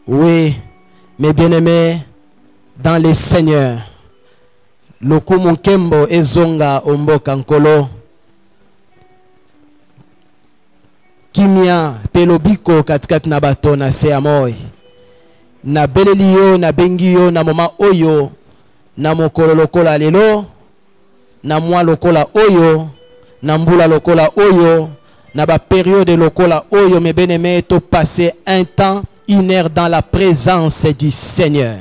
Oui, mes bien-aimés, dans les seigneurs, Lokumu Kembo Ezonga Ombo Kankolo, Kimia Pelobiko Katkat Nabato na Seamoy, na Belelio, na Bengio, na Moma Oyo, na Mokolo Lokola Lelo, na Mwa Lokola Oyo, na Mbula Lokola Oyo, na ba période Lokola Oyo, mes bien-aimés, to passer un temps, une heure dans la présence du Seigneur.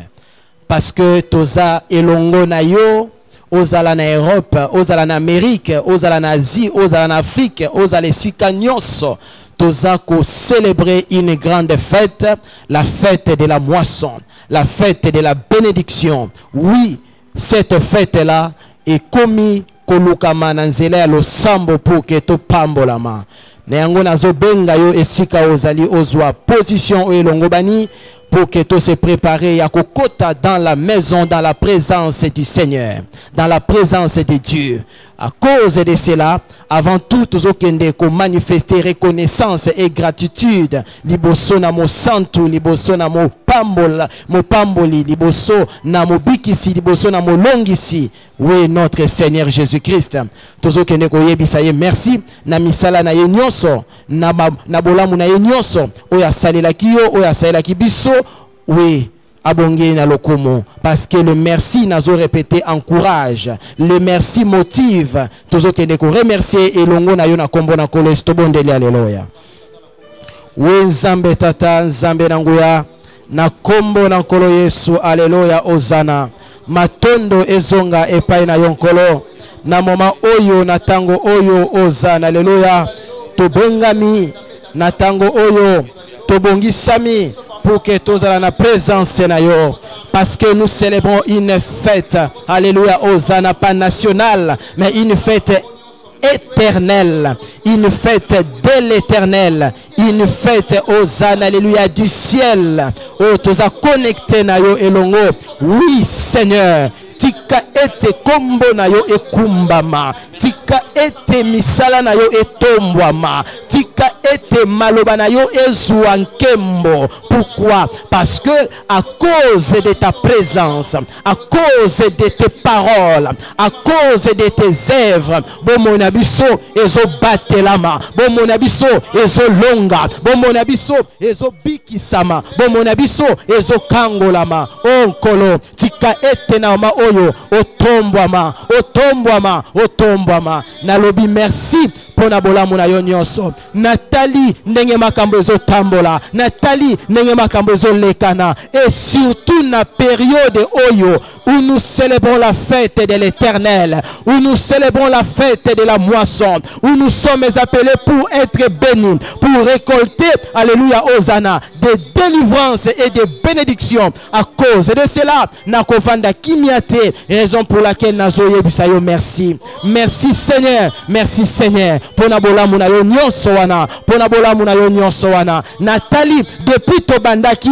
Parce que Toza Elongo na yo, Ozala na Europe, Ozala na Amérique, Ozala na Asie, Ozala na Afrique, Ozala Sikanyos, Toza ko célébrer une grande fête, la fête de la moisson, la fête de la bénédiction. Oui, cette fête-là est commise kolukama na nzela ya losambo pour que to pambolama. Na yango nazo benga yo esika ozali ozwa position elongo bani pour que tout se prépare à kokota dans la maison, dans la présence du Seigneur, dans la présence de Dieu. À cause de cela, avant tout, tous okende ko manifester reconnaissance et gratitude. Liboso na mo santu, liboso na mo pamboli, liboso na mo bikisi, liboso na mo longisi. Oui, notre Seigneur Jésus-Christ. Tous okende ko yebisa ye merci na misala na ye nyonso, na bolamu na ye nyonso. Oya salela kiyo, oya salela kibiso. Oui, abongé na lokomo, parce que le merci nazo répété encourage, le merci motive, tozo kende ko remercier et longo na yo na kombo na kolo estobondeli alleluia. Oui, nzambe tata, nzambe nanguya, na kombo na kolo Yesu, alleluia, ozana, matondo ezonga epai na yonkolo, na moma oyo na tango oyo ozana, alleluia, tobengami, na tango oyo, tobongisami, pour que tous à la présence na yo, parce que nous célébrons une fête, alléluia, Hosanna, pas nationale, mais une fête éternelle, une fête de l'éternel, une fête Hosanna, alléluia, du ciel. Oh, tous à connecter na yo elongo. Oui, Seigneur, tika ete kombo na yo ekumbama, tika ete misala na yo etombwama, tika ete maloba na yo ezwa nkembo. Pourquoi? Parce que à cause de ta présence, à cause de tes paroles, à cause de tes œuvres, bon mon abisso ezo batelama, bon mon abisso ezo longa, bon mon abisso ezo bikisama, bon mon abisso ezo kangolama. Oh kolo tika ete na ma oyo otombwama, otombwama, otombwama. Nalobi merci pour na bolamu na yo nyonso. Nathalie ndenge makambo ezo tambola, Nathalie ndenge makambo ezo lekana, et surtout na période oyo où nous célébrons la fête de l'Éternel, où nous célébrons la fête de la moisson, où nous sommes appelés pour être bénis, pour récolter, alléluia, Hosanna, des délivrances et des bénédictions. À cause de cela, nakofanda kimiate, raison pour laquelle nazoye bisayo merci. Merci Seigneur, merci Seigneur. Pour nabola muna yo nyonso wana, pour nabola muna yo nyonso wana. Nathalie, depuis Tobandaki,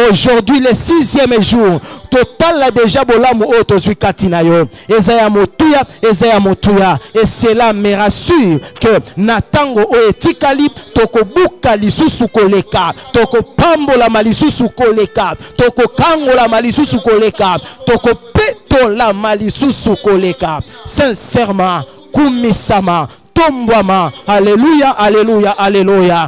aujourd'hui le 6e jour, total la déjà bolamu oto zui katina yo. Ezaya motuya, Ezaya motuya. Et cela me rassure que natango o etikali toko buka lisusu koleka, toko pambo la malisusu koleka, toko kango la malisusu koleka, toko peto la malisusu koleka. Sincèrement, kumisama, tombwama, alléluia, alléluia, alléluia.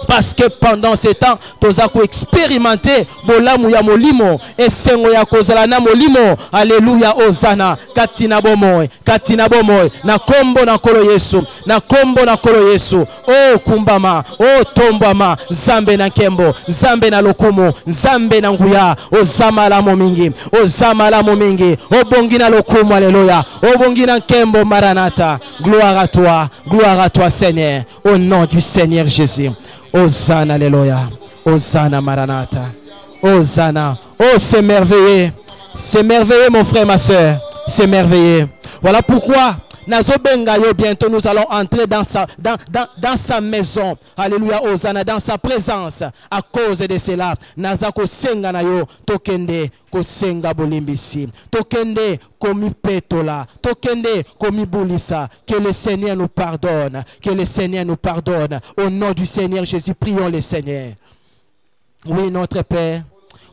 Parce que pendant ce temps, tu as expérimenté bolamu ya molimo et sengo ya kozala na molimo. Alléluia, Hosanna, katina bomoy, na kombo na kolo Yesu, na kombo na kolo Yesu. Oh kumbama, oh tombama, zambe na kembo, zambe na lokumu, zambe na nguya, o zamala momingi, o zamala momingi, o bongi na lokumu, alléluia, o bongi na kembo, maranata. Gloire à toi Seigneur, au nom du Seigneur Jésus. Hosanna, alléluia. Hosanna, maranatha. Hosanna. Oh, c'est merveilleux. C'est merveilleux, mon frère, ma soeur. C'est merveilleux. Voilà pourquoi, bientôt nous allons entrer dans sa maison. Alléluia, Hosanna, dans sa présence. À cause de cela, Nazako senga na yo, tokende, ko senga bolimbisi. Tokende, komi petola. Tokende, komi bulisa. Que le Seigneur nous pardonne. Que le Seigneur nous pardonne. Au nom du Seigneur Jésus, prions le Seigneur. Oui, notre Père.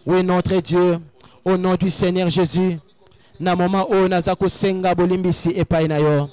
Oui, notre Dieu. Au nom du Seigneur Jésus. Na moment où naza kosenga bolimbisi epai na yo.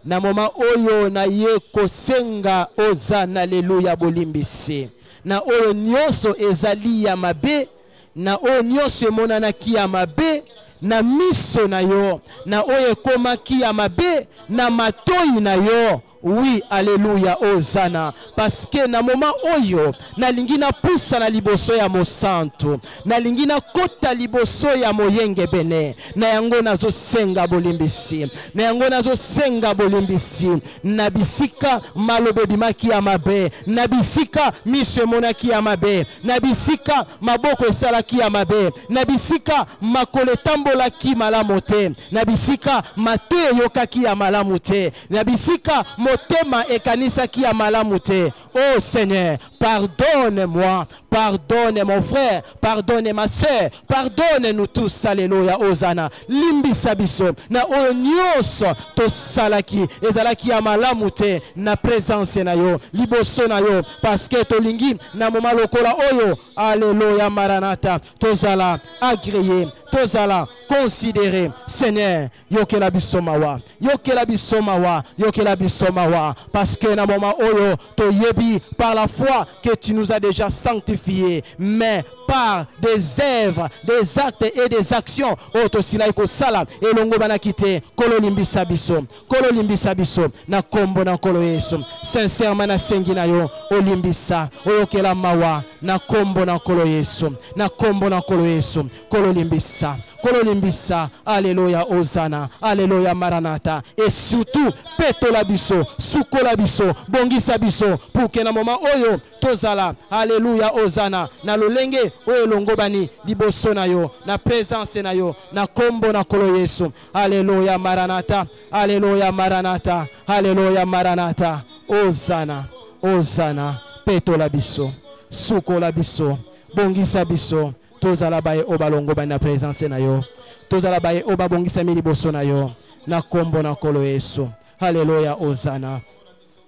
Na moment oyo na ye kosenga ozana alleluya bolimbisi. Na oyo nyonso ezali ya mabe. Na oyo nyonso emonanaki ya mabe. Na miso na yo. Na oyo ekomaki ya mabe. Na matoi na yo. Oui, alléluia, Hosanna. Parce que na moment oyo, na lingina poussa na liboso ya mosantu, na lingina kota liboso ya moyenge bene, na yango nazo senga bolimbisi, na yango nazo senga bolimbisi, na bisika malobe bimaki ya mabe, na bisika miso monaki ya mabe, na bisika maboko esalaki ya mabe, na bisika makole tambola ki malamu te, na bisika mate yokaki ya malamu te, na bisika tema ekanisa ki ya malamu te. Oh Seigneur, pardonne-moi, pardonne mon frère, pardonne ma soeur, pardonne-nous tous, alléluia, Hosanna. Limbisa biso na oyo nyonso to salaki ezalaki ya malamu te na présence na yo, liboso na yo, parce que to lingi na moma lokola oyo, alléluia, maranatha, tozala agréé, tozala considéré. Seigneur, yokela biso mawa, yokela biso mawa, yokela biso mawa, parce que na moment oyo to yebi par la foi que tu nous as déjà sanctifiés, mais par des œuvres, des actes et des actions. Oto silaiko sala elongo banakite kolo limbisa biso, kolo limbisa biso na kombo na kolo Yesu. Sincèrement na sengi na yo olimbisa oyokela mawa na kombo na kolo Yesu, na kombo na kolo Yesu, kolo limbisa, kolo limbisa. Alléluia, Hosanna, alléluia, maranatha. Et surtout peto la biso, suko la biso, bongisa biso pour que na moment oyo tozala, alléluia, Hosanna, na lolenge oyo longobani liboso na yo, na présence na yo, na kombo na kolo Yesu. Alléluia, maranatha, alléluia, maranatha, alléluia, maranatha. Hosanna, Hosanna, peto la biso, suko la biso, bongisa biso, tozala baye obalongo bani na présence na yo, tozala baye obabongisa miliboso na yo, na kombo na kolo Yesu. Alléluia, Hosanna.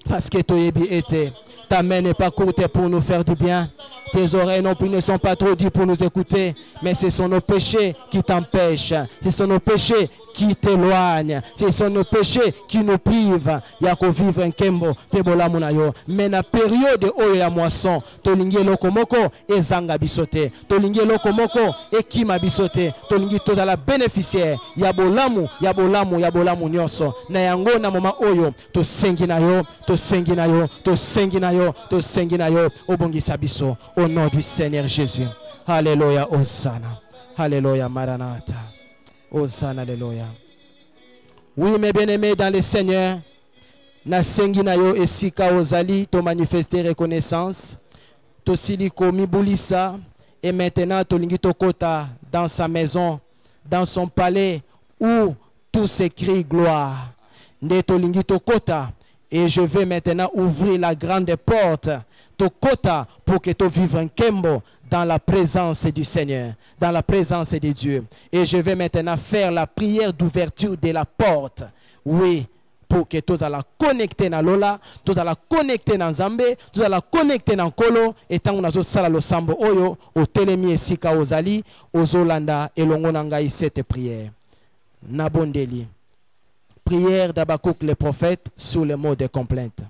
Parce que toyebi ete, ta main n'est pas courte pour nous faire du bien. Tes oreilles non plus ne sont pas trop dures pour nous écouter, mais ce sont nos péchés qui t'empêchent, ce sont nos péchés qui t'éloignent, ce sont nos péchés qui nous privent. Yako vivre en kembo pebola munayo. Mais na période oyo ya moisson, tolingi lokomoko ezanga bisote, tolingi lokomoko ekima bisote, tolingi tozala bénéficiaire ya bolamu, ya bolamu, ya bolamu nyonso. Na yango na moma oyo to sengi na yo, to sengi na yo, to sengi na yo, to sengi na yo, obongisa biso. Au nom du Seigneur Jésus. Alléluia, Hosanna. Alléluia, maranatha. Hosanna, alléluia. Oui, mes bien-aimés dans le Seigneur, na sengi na yo esika ozali to manifester reconnaissance, to siliko mibulisa, et maintenant to lingi to kota dans sa maison, dans son palais où tout s'écrit gloire. Ne to lingi to kota. Et je vais maintenant ouvrir la grande porte to kota pour que tu vives un kembo dans la présence du Seigneur, dans la présence de Dieu. Et je vais maintenant faire la prière d'ouverture de la porte. Oui, pour que tu allons connecter na lola, tu allons connecter na Nzambe, tu allons connecter na Nkolo, et tant que sala lo sambo oyo, o telemi esika ozali, ozolanda elongo na ngai cette prière. Nabondeli. Prière d'Habakkuk le prophète sous le mot de complainte.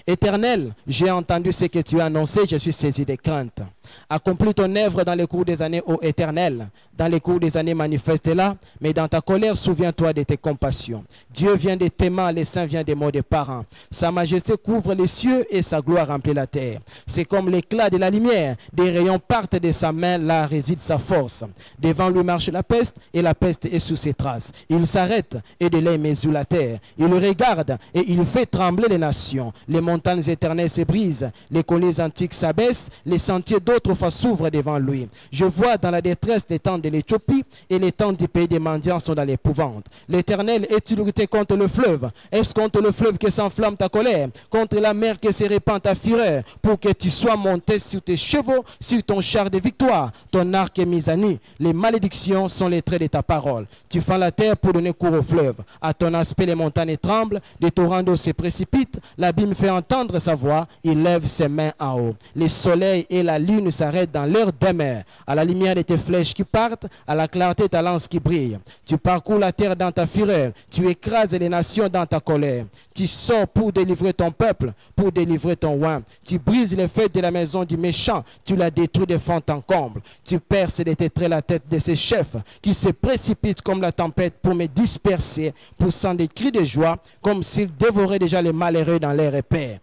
Éternel, j'ai entendu ce que tu as annoncé, je suis saisi de crainte. Accomplis ton œuvre dans les cours des années, ô Éternel. Dans les cours des années, manifeste-la, mais dans ta colère, souviens-toi de tes compassions. Dieu vient de tes mains, les saints viennent des mots des parents. Sa majesté couvre les cieux et sa gloire remplit la terre. C'est comme l'éclat de la lumière, des rayons partent de sa main, là réside sa force. Devant lui marche la peste, et la peste est sous ses traces. Il s'arrête, et de l'air mesure la terre. Il regarde, et il fait trembler les nations. Les montagnes éternelles se brisent, les collines antiques s'abaissent, les sentiers d'autrefois s'ouvrent devant lui. Je vois dans la détresse les tentes de l'Éthiopie et les tentes du pays des mendiants sont dans l'épouvante. L'Éternel est-il lutté contre le fleuve? Est-ce contre le fleuve que s'enflamme ta colère? Contre la mer que se répand ta fureur? Pour que tu sois monté sur tes chevaux, sur ton char de victoire. Ton arc est mis à nu. Les malédictions sont les traits de ta parole. Tu fends la terre pour donner cours au fleuve. À ton aspect, les montagnes tremblent, des torrents d'eau se précipitent. L'abîme fait entendre sa voix, il lève ses mains en haut. Les soleils et la lune ne s'arrête dans l'heure d'aimer. À la lumière de tes flèches qui partent, à la clarté de ta lance qui brille. Tu parcours la terre dans ta fureur, tu écrases les nations dans ta colère. Tu sors pour délivrer ton peuple, pour délivrer ton oint. Tu brises les feux de la maison du méchant, tu la détruis de fond en comble. Tu perces de tes traits la tête de ses chefs, qui se précipitent comme la tempête pour me disperser, poussant des cris de joie, comme s'ils dévoraient déjà les malheureux dans l'air épais.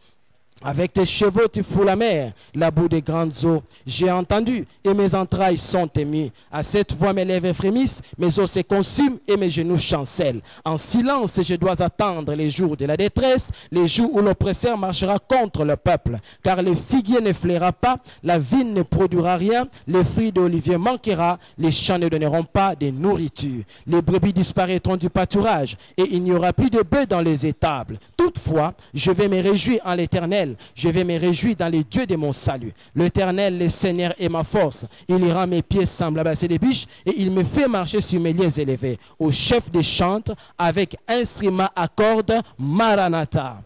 Avec tes chevaux, tu fous la mer, la boue des grandes eaux. J'ai entendu et mes entrailles sont émues. À cette voix, mes lèvres frémissent, mes os se consument et mes genoux chancellent. En silence, je dois attendre les jours de la détresse, les jours où l'oppresseur marchera contre le peuple. Car le figuier ne fleurira pas, la vigne ne produira rien, les fruits d'olivier manquera, les champs ne donneront pas de nourriture. Les brebis disparaîtront du pâturage et il n'y aura plus de bœufs dans les étables. Toutefois, je vais me réjouir en l'Éternel. Je vais me réjouir dans les dieux de mon salut. L'Éternel, le Seigneur est ma force. Il rend mes pieds semblables à ceux des biches et il me fait marcher sur mes lieux élevés. Au chef des chantres, avec instrument à cordes, Maranatha.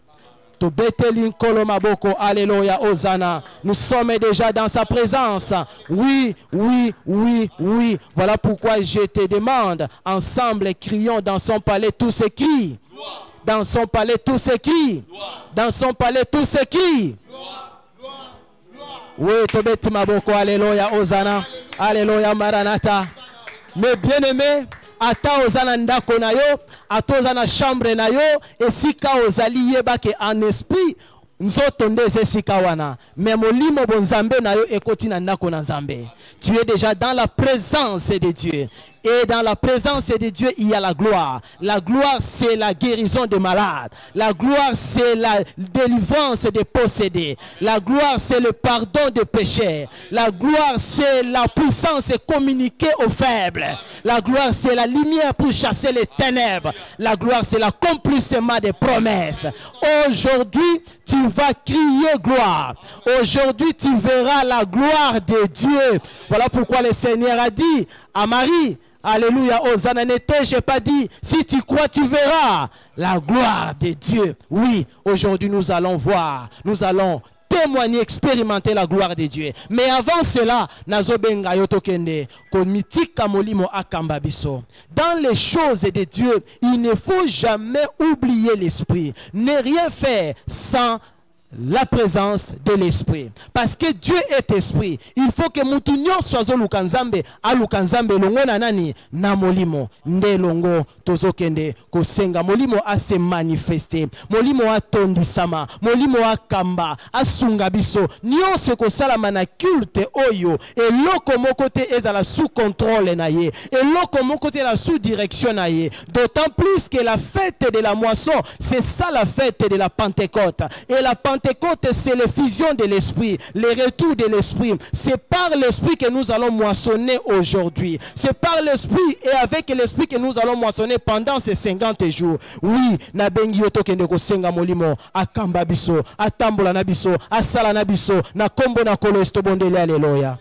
Alléluia, Hosanna. Nous sommes déjà dans sa présence. Oui, oui, oui, oui. Voilà pourquoi je te demande, ensemble crions dans son palais tous ces cris. Dans son palais tous ces cris. Dans son palais tous ces cris. Oui, Tobet Maboko, Alléluia, Hosanna. Alléluia, Maranatha. Mes bien-aimés, ata ozana ndako na yo, ata ozana chambre na yo, esika ozali yeba ke en esprit, nzoto ndeze esika wana. Mais molimo bonzambe na yo ekoti na ndako na nzambe. Tu es déjà dans la présence de Dieu. Et dans la présence de Dieu, il y a la gloire. La gloire, c'est la guérison des malades. La gloire, c'est la délivrance des possédés. La gloire, c'est le pardon des péchés. La gloire, c'est la puissance communiquée aux faibles. La gloire, c'est la lumière pour chasser les ténèbres. La gloire, c'est l'accomplissement des promesses. Aujourd'hui, tu vas crier gloire. Aujourd'hui, tu verras la gloire de Dieu. Voilà pourquoi le Seigneur a dit à Marie, alléluia, Hosanna, n'ai-je pas dit, si tu crois, tu verras la gloire de Dieu. Oui, aujourd'hui, nous allons voir, nous allons témoigner, expérimenter la gloire de Dieu. Mais avant cela, nazobenga yotokende, komitika molimo akamba biso. Dans les choses de Dieu, il ne faut jamais oublier l'esprit. Ne rien faire sans la présence de l'esprit. Parce que Dieu est esprit. Il faut que mutunyo soazo lukanzambe, alukanzambe longo na nani na molimo. Nde longo tozokende kosenga molimo a se manifester. Molimo a tondisama, molimo a kamba, a sungabiso. Nyonse ko salama na culte oyo. Et loko mokote ezala sous contrôle na ye. Et loko mokote la sous direction na ye. D'autant plus que la fête de la moisson, c'est ça la fête de la Pentecôte. Et la Pentecôte, c'est l'effusion de l'esprit, le retour de l'esprit. C'est par l'esprit que nous allons moissonner aujourd'hui. C'est par l'esprit et avec l'esprit que nous allons moissonner pendant ces 50 jours. Oui, na bengi yoto kende ko senga molimo, akamba biso, atambola na biso, asala na biso, na kombo na kolo estobondele, alléluia.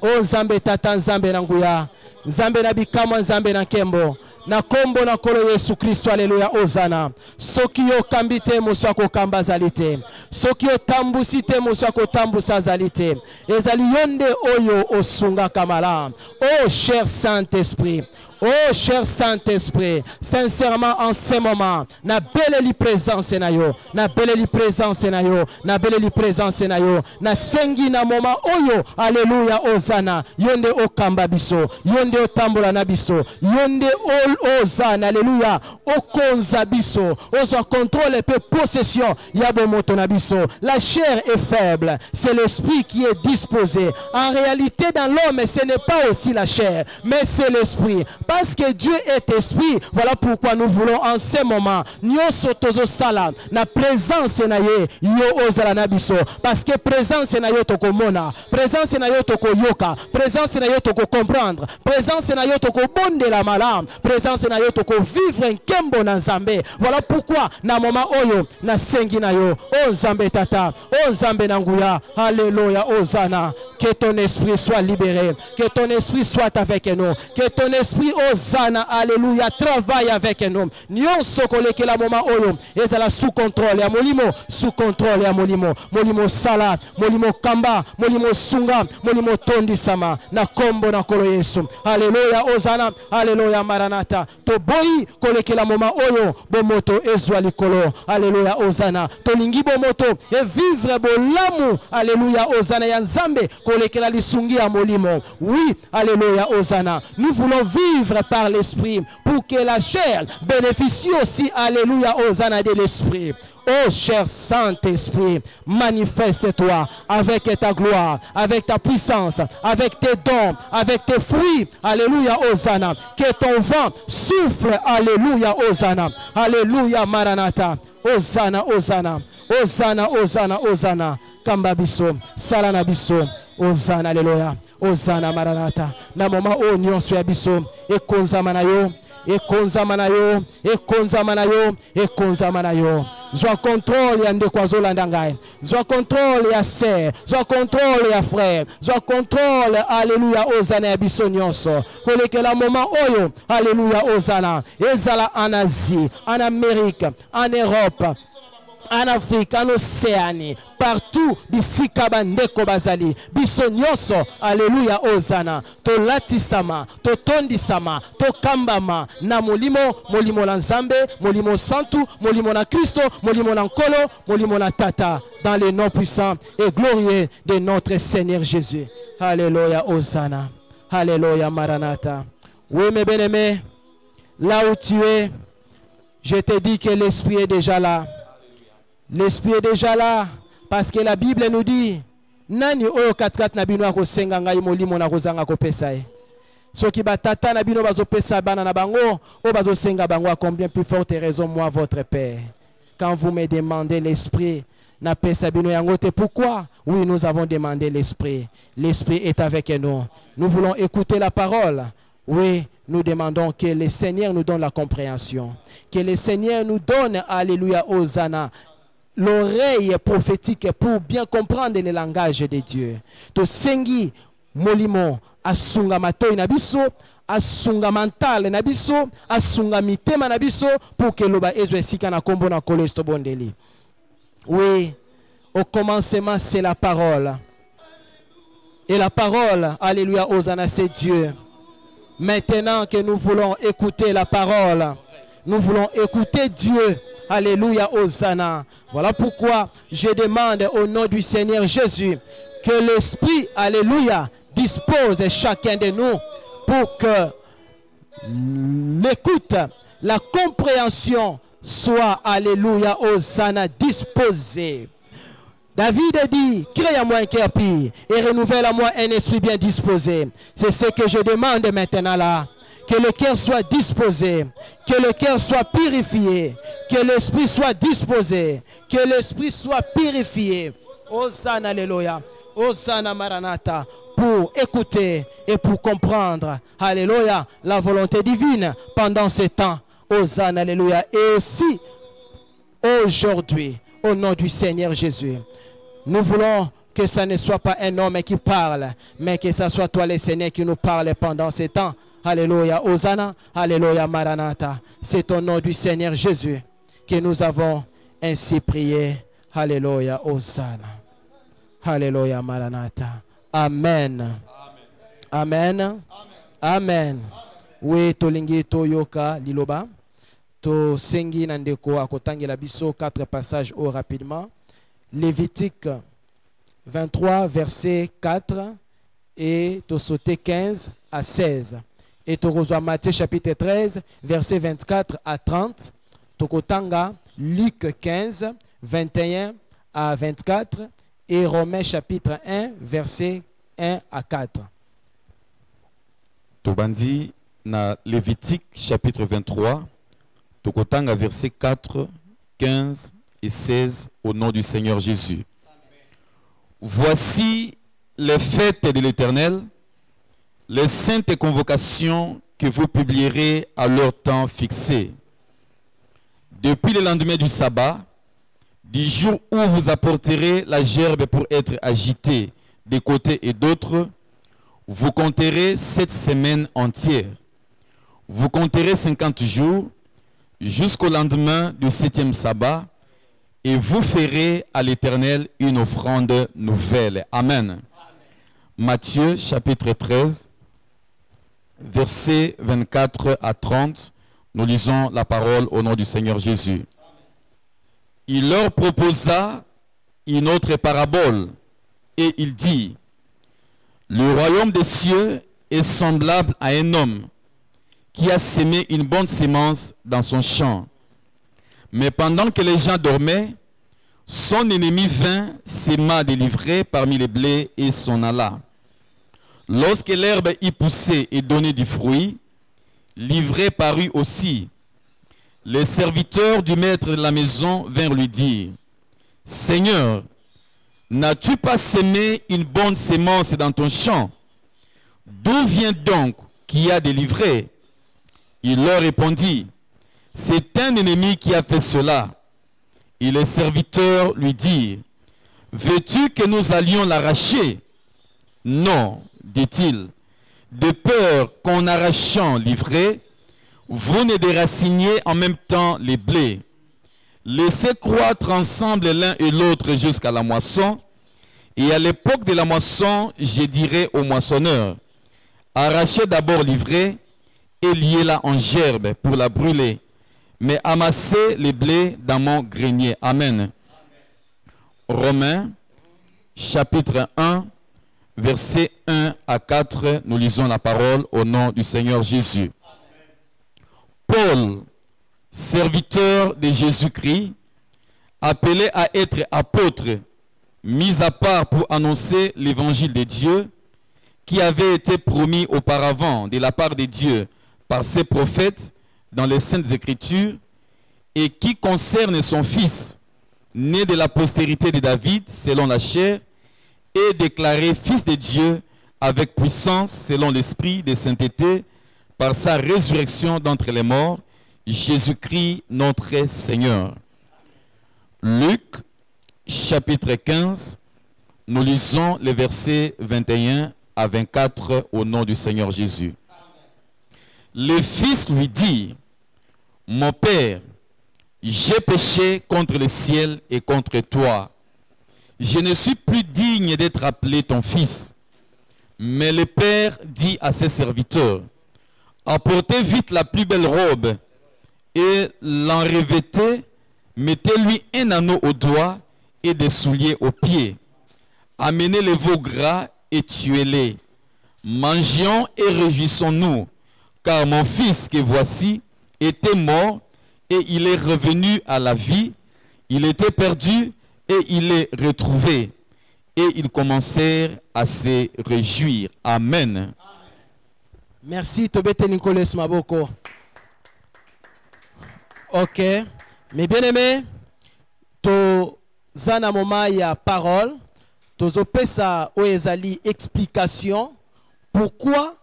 O Nzambe tata, Nzambe na nguya, Nzambe na bikama, Nzambe na kembo. Na kombo na kolo Yesu Kristo, alléluia, Hosanna. Soki yo kambite mosako kamba zalite. Soki yo tambusite mosako tambusa zalite. Ezali yonde oyo osunga kamala. Oh cher Saint-Esprit. Oh cher Saint-Esprit, sincèrement en ce moment, na belle li présence na yo, na belle li présence na yo, na belle li présence na yo, na sengi na moment oyo, alléluia, Hosanna, yonde o kamba biso, yonde o tambola na biso, yonde o Hosanna, alléluia, o konza biso, ozo contrôle pe possession, yabo moto na biso. La chair est faible, c'est l'esprit qui est disposé. En réalité, dans l'homme, ce n'est pas aussi la chair, mais c'est l'esprit. Parce que Dieu est esprit, voilà pourquoi nous voulons en ce moment, nous sotozo sala, na présence na ye, yo ozala na biso. Parce que présence na yo toko mona, présence na yo toko yoka, présence na yo toko comprendre, présence na yo toko bonde la malam, présence présence na yo toko vivre nkembo na Nzambe. Voilà pourquoi na moment oyo na sengi na yo o Nzambe tata, o Nzambe na nguya. Alléluia, Hosanna. Que ton esprit soit libéré, que ton esprit soit avec nous, que ton esprit Hosanna, alléluia, travaille avec nous. Nyonso koleke la moment oyo ezala sous contrôle ya molimo, sous contrôle ya molimo, molimo sala, molimo kamba, molimo sunga, molimo tondi sama na kombo na kolo Yesu. Alléluia, Hosanna, alléluia, Maranatha. To boyi koleke la moment oyo bomoto ezwa likolo. Alléluia, Hosanna. To lingi bomoto et vivre bolamu. Alléluia, Hosanna ya Nzambe koleke la lisungi ya molimo. Oui, alléluia, Hosanna. Nous voulons vivre par l'esprit pour que la chair bénéficie aussi, alléluia, Hosanna, de l'esprit. Oh cher Saint-Esprit, manifeste-toi avec ta gloire, avec ta puissance, avec tes dons, avec tes fruits. Alléluia, Hosanna. Que ton vent souffle, alléluia, Hosanna. Alléluia, Maranatha. Hosanna, Hosanna. Hosanna, Hosanna, Hosanna. Kamba biso, salana biso. Hosanna, alléluia. Hosanna, Maranatha. Na moment où nyonso ya biso e konzama na yo, e konzama na yo, e konzama na yo, e konzama na yo. Zwa contrôle ya ndeko azolanda ngai. Zwa contrôle ya sœur, zwa contrôle ya frère, zwa contrôle, alléluia, Hosanna ya biso nyonso. Kolekela moment oyo, alléluia, Hosanna. Ezala en Asie, en Amérique, en Europe, en Afrique, en Océanie, partout, bisika bandeko bazali, biso nyonso, alléluia, Hosanna. To latisama, to tondisama, to kambama, na molimo, molimo na Nzambe, molimo santu, molimo na Kristo, molimo na Nkolo, molimo na Tata, dans le nom puissant et glorieux de notre Seigneur Jésus. Alléluia, Hosanna. Alléluia, Maranatha. Oui, mes bien-aimés, là où tu es, je te dis que l'Esprit est déjà là. L'Esprit est déjà là. Parce que la Bible nous dit, nani oyo katkat na bino akosenga ngai molimo na kozanga kopesa ye. Soki batata na bino bazopesa bana na bango, o bazosenga bango à combien plus forte raison moi votre Père. Quand vous me demandez l'Esprit, na pesa bino yango te. Pourquoi? Oui, nous avons demandé l'Esprit. L'Esprit est avec nous. Nous voulons écouter la parole. Oui, nous demandons que le Seigneur nous donne la compréhension. Que le Seigneur nous donne, alléluia, Hosanna, l'oreille prophétique pour bien comprendre le langage de Dieu. To sengi molimo asunga matoi na biso, asunga mental na biso, asunga mitema na biso pour que loba ezwe sika na kombo na kolesto bondeli. Oui, au commencement c'est la parole. Et la parole, alléluia, Hosanna, c'est Dieu. Maintenant que nous voulons écouter la parole, nous voulons écouter Dieu. Alléluia, Hosanna. Voilà pourquoi je demande au nom du Seigneur Jésus que l'Esprit, alléluia, dispose chacun de nous pour que l'écoute, la compréhension soit, alléluia, Hosanna, disposée. David dit, crée à moi un cœur pur et renouvelle à moi un esprit bien disposé. C'est ce que je demande maintenant là. Que le cœur soit disposé, que le cœur soit purifié, que l'esprit soit disposé, que l'esprit soit purifié. Hosanna, alléluia. Hosanna, Maranatha. Pour écouter et pour comprendre, alléluia, la volonté divine pendant ces temps. Hosanna, alléluia. Et aussi, aujourd'hui, au nom du Seigneur Jésus, nous voulons que ce ne soit pas un homme qui parle, mais que ce soit toi, le Seigneur, qui nous parle pendant ces temps. Alléluia, Hosanna, alléluia, Maranatha. C'est au nom du Seigneur Jésus que nous avons ainsi prié. Alléluia, Hosanna. Alléluia, Maranatha. Amen. Amen. Amen. Oui, tolingi toyoka liloba. To sengi nandeko akotangi la biso 4 passages rapidement. Lévitique 23, verset 4 et to sauter 15 à 16. Et tu reçois Matthieu chapitre 13, verset 24 à 30. Tokotanga, Luc 15, 21 à 24. Et Romains chapitre 1, verset 1 à 4. Tobandi na Lévitique chapitre 23. Tokotanga, verset 4, 15 et 16 au nom du Seigneur Jésus. Voici les fêtes de l'Éternel, les saintes convocations que vous publierez à leur temps fixé. Depuis le lendemain du sabbat, du jour où vous apporterez la gerbe pour être agitée des côtés et d'autres, vous compterez 7 semaines entières. Vous compterez 50 jours jusqu'au lendemain du 7e sabbat et vous ferez à l'Éternel une offrande nouvelle. Amen. Matthieu chapitre 13, versets 24 à 30. Nous lisons la parole au nom du Seigneur Jésus. Il leur proposa une autre parabole et il dit: le royaume des cieux est semblable à un homme qui a semé une bonne semence dans son champ. Mais pendant que les gens dormaient, son ennemi vint, sema des livrées parmi les blés et s'en alla. Lorsque l'herbe y poussait et donnait du fruit, l'ivrée parut aussi. Les serviteurs du maître de la maison vinrent lui dire: Seigneur, n'as-tu pas semé une bonne semence dans ton champ? D'où vient donc qu'il y a des livrées? Il leur répondit: c'est un ennemi qui a fait cela. Et les serviteurs lui dirent: veux-tu que nous allions l'arracher? Non, dit-il, de peur qu'en arrachant l'ivrée, vous ne déraciniez en même temps les blés. Laissez croître ensemble l'un et l'autre jusqu'à la moisson, et à l'époque de la moisson, je dirai au moissonneur: arrachez d'abord l'ivrée et liez-la en gerbe pour la brûler, mais amassez les blés dans mon grenier. Amen. Romains, chapitre 1, versets 1 à 4, nous lisons la parole au nom du Seigneur Jésus. Paul, serviteur de Jésus-Christ, appelé à être apôtre, mis à part pour annoncer l'évangile de Dieu, qui avait été promis auparavant de la part de Dieu par ses prophètes dans les Saintes Écritures, et qui concerne son fils, né de la postérité de David selon la chair, et déclaré fils de Dieu avec puissance selon l'esprit de sainteté, par sa résurrection d'entre les morts, Jésus-Christ notre Seigneur. Luc, chapitre 15, nous lisons les versets 21 à 24 au nom du Seigneur Jésus. Le fils lui dit: mon père, j'ai péché contre le ciel et contre toi. Je ne suis plus digne d'être appelé ton fils. Mais le père dit à ses serviteurs: apportez vite la plus belle robe et l'en revêtez, mettez-lui un anneau au doigt et des souliers aux pieds. Amenez les veaux gras et tuez-les. Mangeons et réjouissons-nous, car mon fils que voici était mort et il est revenu à la vie. Il était perdu et il est retrouvé. Et ils commencèrent à se réjouir. Amen. Merci, Tobete Nicolas Maboko. Ok. Mais bien aimé, to zana moma ya parole, to zopesa oezali explication pourquoi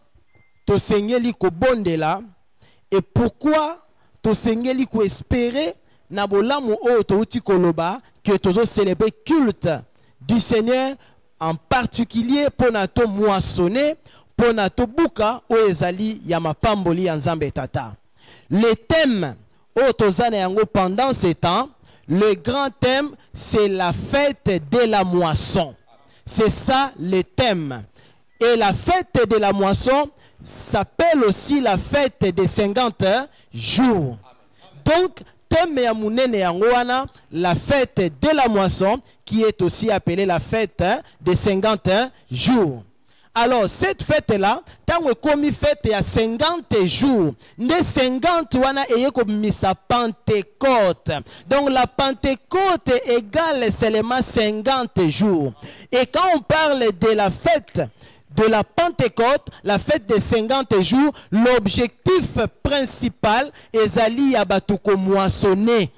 to sengeli ko bondela et pourquoi to sengeli ko espérer na bolamu o to uti koloba que to zo célébrer culte du Seigneur, en particulier pour nato moissonner, pour nato buka oezali ya mapamboli ya Nzambe tata. Le thème pendant ces temps, le grand thème, c'est la fête de la moisson. C'est ça le thème. Et la fête de la moisson s'appelle aussi la fête des 50 jours. Donc, thème ya munene yangoana, la fête de la moisson, qui est aussi appelée la fête des 50 jours. Alors, cette fête-là, tant que comme fête il y a 50 jours, les 50 wana eye comme sa Pentecôte. Donc la Pentecôte égale seulement 50 jours. Et quand on parle de la fête de la Pentecôte, la fête des 50 jours, l'objectif principal est zali ya batuko moissonner.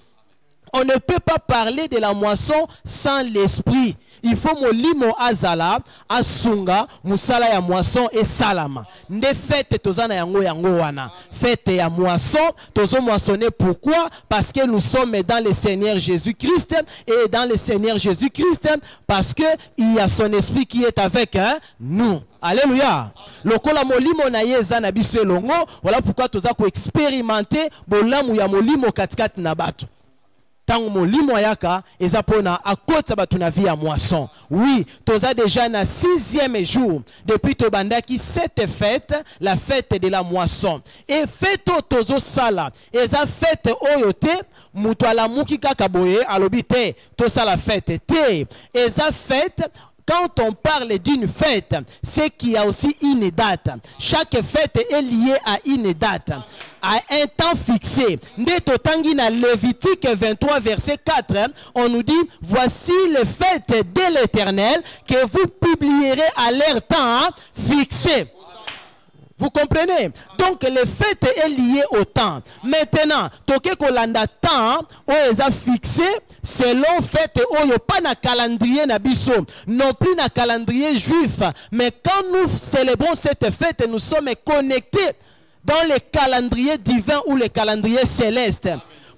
On ne peut pas parler de la moisson sans l'esprit. Il faut molimo azala, asunga, musala ya moisson et salama. Ne fête tozana yango yango wana. Fête ya moisson, tozo moissonner pourquoi? Parce que nous sommes dans le Seigneur Jésus-Christ et dans le Seigneur Jésus-Christ parce que il y a son esprit qui est avec nous. Alléluia. Lokola molimo na yeza na biso elongo, voilà pourquoi toza ko expérimenter bolamu ya molimo katikati na bato. Tango molimo yaka ezapona akota batu na vie ya moisson. Oui, toza déjà na 6e jour depuis tobandaki cette fête, la fête de la moisson. Et fête tozo sala, eza fête oyote mutu alamuki kaka boye alobi te to sala fête te. Eza fête. Quand on parle d'une fête, c'est qu'il y a aussi une date. Chaque fête est liée à une date, à un temps fixé. Nde na Lévitique 23, verset 4, on nous dit, voici les fêtes de l'Éternel que vous publierez à leur temps fixé. Vous comprenez? Donc, les fêtes est liées au temps. Maintenant, toke kolanda temps, on les a fixés selon fête, on pas na calendrier na biso, non plus na calendrier juif. Mais quand nous célébrons cette fête, nous sommes connectés dans le calendrier divin ou le calendrier céleste.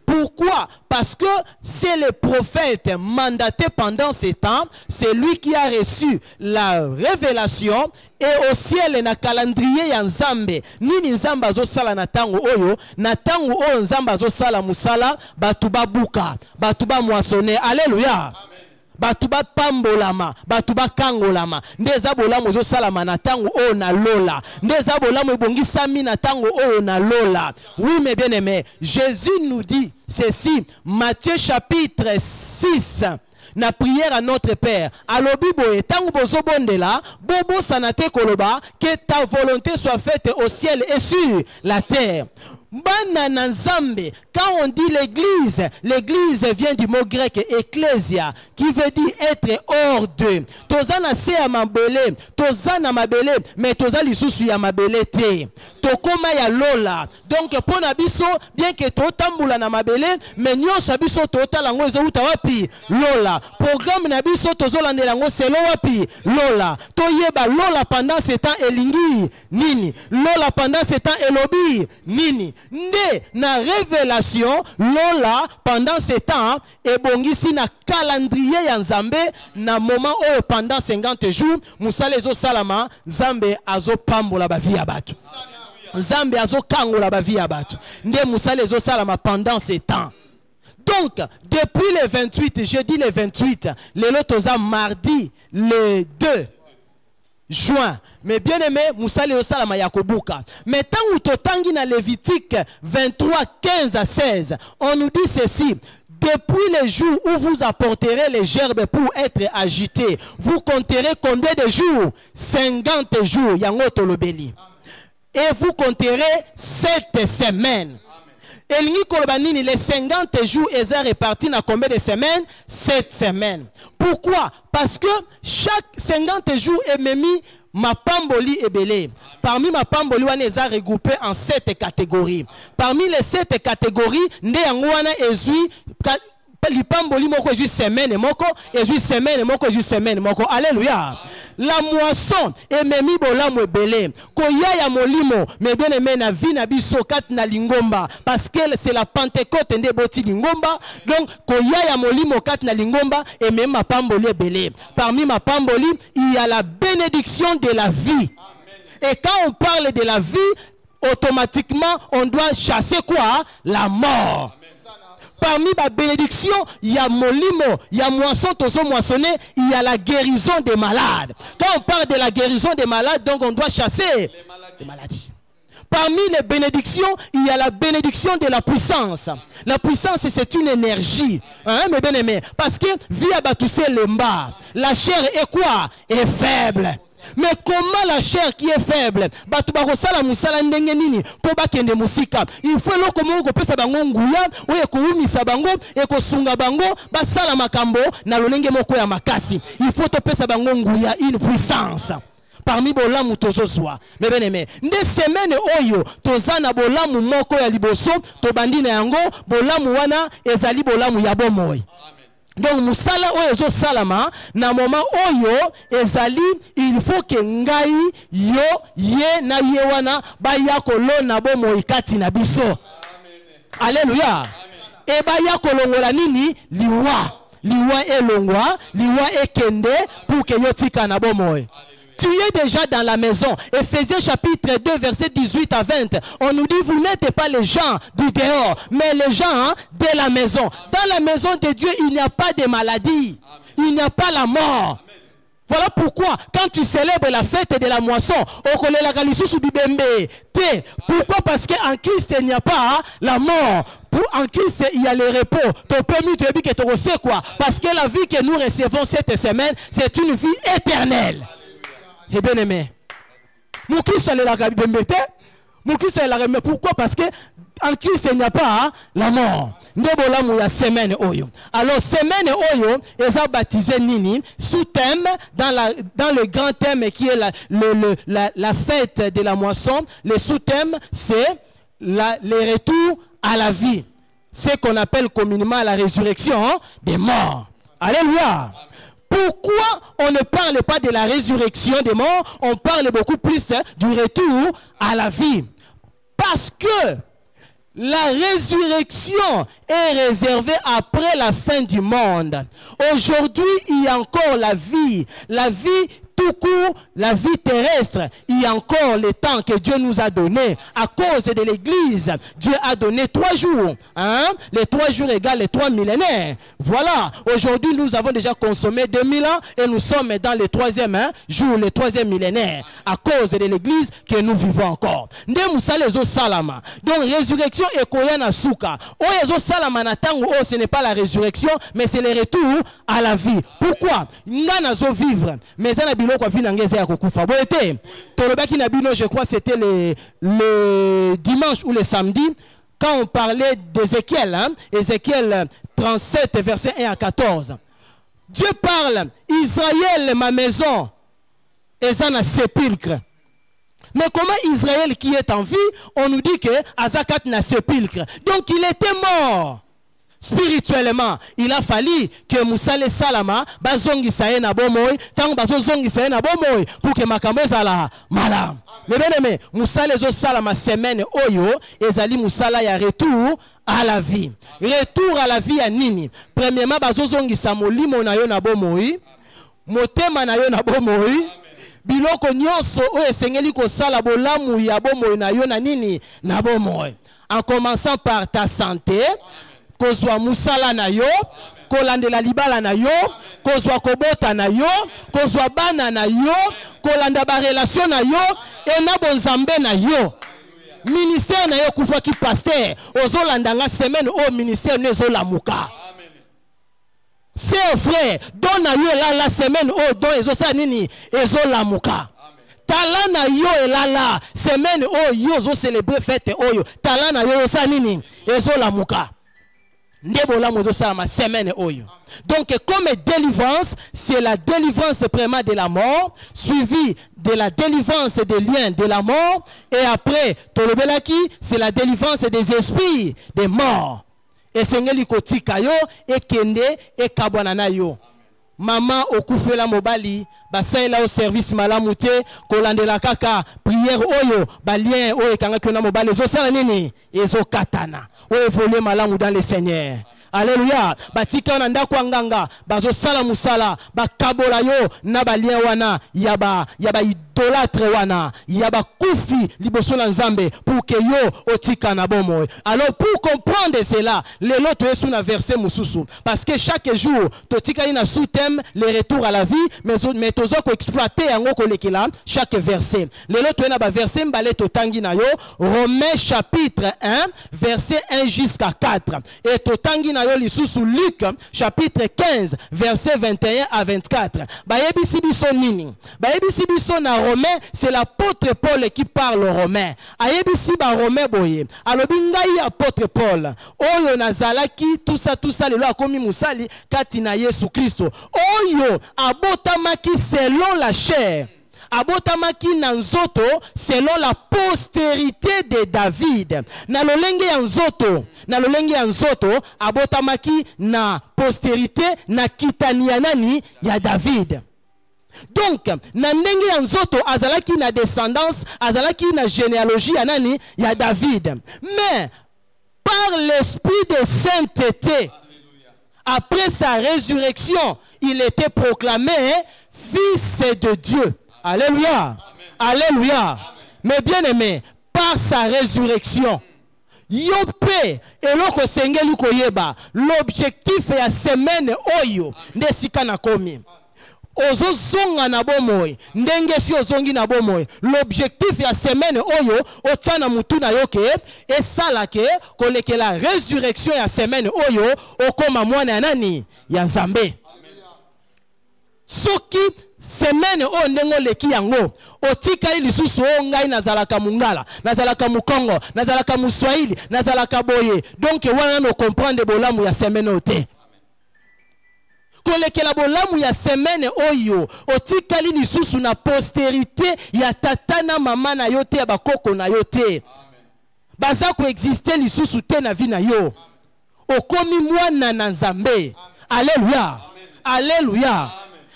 Pourquoi? Parce que c'est le prophète mandaté pendant ces temps, c'est lui qui a reçu la révélation et au ciel na calendrier ya Nzambe. Nini Nzambe azo sala na tango oyo, na tango oyo Nzambe azo sala musala, batuba buka, batuba moissonner. Alléluia. Batuba pambolama, batuba kangolama. Ndeza bolamu zo salama na tango o na lola. Ndeza bolamu ebongi sami na tango o na lola. Oui, mes bien-aimés, Jésus nous dit ceci, Matthieu chapitre 6. Na prière à notre Père. Alobi boye tango bozo bondela, bobo sanate koloba, que ta volonté soit faite au ciel et sur la terre. Bana Nzambe, quand on dit l'église, l'église vient du mot grec ecclesia, qui veut dire être hors de. Tozana se ya mabele, tozana mabele, mais toza lisusu ya mabele te. Tokoma ya lola. Donc pour nabiso, bien que totambula na mabele, mais nyonso biso totalango ezo uta wapi lola. Programme nabiso tozolande lango selo wapi lola. Toyeba lola pendant ce temps elingi nini. Lola pendant ce temps elobi nini. Nde na révélation lola pendant ce temps ebongisi na calendrier ya Nzambe na moment oyo pendant 50 jours musala ezo salama Nzambe azo pambola ba vie ya bato. Nzambe azo kangola ba vie ya bato. Nde musala ezo salama pendant ce temps. Donc, depuis le 28, jeudi le 28, le lotoza mardi le 2 juin. Mais bien aimé, Moussale Osalama Yakobuka. Mais tant où totangi na Lévitique 23, 15 à 16, on nous dit ceci. Depuis le jour où vous apporterez les gerbes pour être agités, vous compterez combien de jours? 50 jours. Yango tolobeli. Et vous compterez 7 semaines. Les 50 jours sont répartis dans combien de semaines? 7 semaines. Pourquoi? Parce que chaque 50 jours est mis ma pamboli est belé. Parmi ma pamboli, on est regroupé en 7 catégories. Parmi les 7 catégories, ne yangwana ezui lipamboli moko ezui semaine moko ezui semaine moko ezui semaine moko. Alléluia. La moisson est memi bolamu ebele. Koya ya molimo mais bien aimé na vie na biso kat na lingomba parce que c'est la Pentecôte nde boti lingomba. Donc koya ya molimo kat na lingomba et même ma pamboli ebele. Parmi ma pamboli, il y a la bénédiction de la vie. Et quand on parle de la vie, automatiquement on doit chasser quoi? La mort. Parmi ma bénédiction, il y a molimo, il y a moisson, tozo moissonné, il y a la guérison des malades. Quand on parle de la guérison des malades, donc on doit chasser les maladies. Parmi les bénédictions, il y a la bénédiction de la puissance. La puissance, c'est une énergie. Hein, mes bien-aimés? Parce que, via batoussé lemba, la chair est quoi? Est faible. Mais comment la chair qui est faible, il faut que une puissance. parmi bolamu tozozwa. Mais bien aimé, nde semaine oyo tozana bolamu moko ya liboso to bandina yango bolamu wana ezali bolamu ya bomoi. Donc musala oyo ezo salama na moment oyo ezali il faut que ngai yo ye na ye wana ba ya kolona bomoi kati na biso. Alléluia. Et ba ya kolongola nini liwa. Liwa elongwa, liwa ekende pour que yo tika na bomoi. Tu es déjà dans la maison. Éphésiens chapitre 2, verset 18 à 20. On nous dit, vous n'êtes pas les gens du dehors, mais les gens de la maison. Dans la maison de Dieu, il n'y a pas de maladie. Il n'y a pas la mort. Voilà pourquoi, quand tu célèbres la fête de la moisson, pourquoi? Parce qu'en Christ, il n'y a pas la mort. En Christ, il y a le repos. Parce que la vie que nous recevons cette semaine, c'est une vie éternelle. Et bien aimé, mon Christ est la pourquoi? Parce que en Christ il n'y a pas la mort. Alors semaine oyo eza baptisé nini sous thème dans le grand thème qui est la fête de la moisson. Le sous-thème c'est le retour à la vie, ce qu'on appelle communément la résurrection des morts. Alléluia. Pourquoi on ne parle pas de la résurrection des morts, on parle beaucoup plus du retour à la vie? Parce que la résurrection est réservée après la fin du monde. Aujourd'hui, il y a encore la vie tout court, la vie terrestre. Il y a encore le temps que Dieu nous a donné à cause de l'église. Dieu a donné 3 jours. Les 3 jours égale les 3 millénaires. Voilà. Aujourd'hui, nous avons déjà consommé 2000 ans et nous sommes dans le 3e jour, le 3e millénaire. À cause de l'église que nous vivons encore. Donc, résurrection et koyana souka. Ce n'est pas la résurrection, mais c'est le retour à la vie. Pourquoi? Vivre. Mais je crois que c'était le dimanche ou le samedi, quand on parlait d'Ézéchiel, Ézéchiel 37, verset 1 à 14. Dieu parle, Israël, ma maison, est un sépulcre. Mais comment Israël qui est en vie, on nous dit que Azakat n'a sépulcre. Donc il était mort. Spirituellement, il a fallu que Moussa le Salama bazongi saye na bomoy, tant bazongi saye na bomoy pour que makambo ezala malam. Mais bien aimé, Moussa le Salama semaine oyo ezali Moussa la ya retour à la vie. Retour à la vie à nini? Premièrement bazongi sa molimo na yo na bomoy, motema na yo na bomoy. Biloko nyonso o esengeli ko sala bolamu ya bomoy na yo na nini na bomoy. En commençant par ta santé, kozwa musala na yo, kolandela libala na yo, kozwa kobota na yo, kozwa bana na yo, kolanda ba relation na yo, et na bonzambe na yo. Ministère na yo kufa ki pasteur, ozolanda nga semaine au ministère nezo lamuka. C'est vrai, don na yo la semaine au don ezo sa nini, ezo lamuka. Tala na yo elala, semaine au yo zo célébrer fête oyo, tala na yo sa nini, ezo lamuka. Donc comme délivrance, c'est la délivrance premièrement de la mort, suivi de la délivrance des liens de la mort, et après Tolobelaki, c'est la délivrance des esprits des morts. Et Sengeli kotika yo et kende et kabwanana yo. Maman okufela mobali basaila au service malamute kolandela kaka prière oyo balien oyo kanga kona mobali zo sala nini ezo katana o évoluer malamu dans le Seigneur. Alléluia. Batika na ndako nganga bazo sala musala bakabola yo na balien wana yaba idolâtre wana yaba kufi liboso na nzambe pour que yo otika na bomo. Alors pour comprendre cela, les loto est sous na verset mususu parce que chaque jour totika ina sous thème le retour à la vie mais tozo ko exploiter yango ko lekila chaque verset. Les loto na ba verset mbale totangi na yo Romains chapitre 1 verset 1 jusqu'à 4 et totangi na yo lisusu Luc chapitre 15 verset 21 à 24. Bayebisi biso nini? Bayebisi biso na Romain, c'est l'apôtre Paul qui parle aux Romains. Ayebisi ba Romain boye. Alobi ngai apôtre Paul. Oyo nazalaki tout ça lelo akomi musali kati na Yesu Kristo. Oyo abotamaki selon la chair. abotamaki na nzoto selon la postérité de David. Na lolenge ya nzoto, abotamaki na postérité na kitani ya nani ya David. Donc, na ndenge ya nzoto azalaki na descendance, azalaki na généalogie ya nani ya David. Mais par l'esprit de sainteté, après sa résurrection, il était proclamé fils de Dieu. Alléluia. Alléluia. Mais bien aimé, par sa résurrection, yope eloko sengeli koyeba, l'objectif ya semaine oyo ndesika na komi. Ozo zonga na bomoy, ndenge si ozongi na bomoy. L'objectif ya semaine oyo otana mutu na yoke et salake koleke la résurrection ya semaine oyo okoma mwana ya nani ya Nzambe. Soki semaine o ndengo leki yango otikali lisusu o ngai nazalaka mungala, nazalaka mukongo, nazalaka muswahili, nazalaka boye. Donc wana no comprendre bolamu ya semaine ote. Kolekela bolamu ya semaine oyo otikali lisusu na postérité ya tata na mama na yo te ya bakoko na yo te. Baza ko exister lisusu te na vie na yo. Okomi mwana na Nzambe. Alléluia. Alléluia.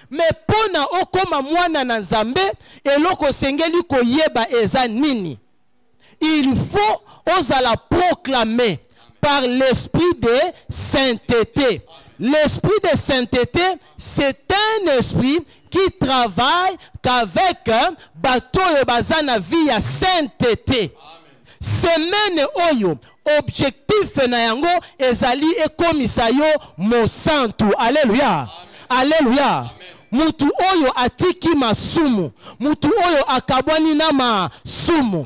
Mais pona okoma mwana na Nzambe eloko sengeli koyeba eza nini. Il faut ozala proclamer par l'esprit de sainteté. L'esprit de sainteté, c'est un esprit qui travaille qu'avec bateau et bazana vie à sainteté. Semaine oyo, objectif na yango ezali e komisayo mo santu. Alléluia. Alléluia. Mutu oyo atiki masumu. Mutu oyo akabwani na masumu.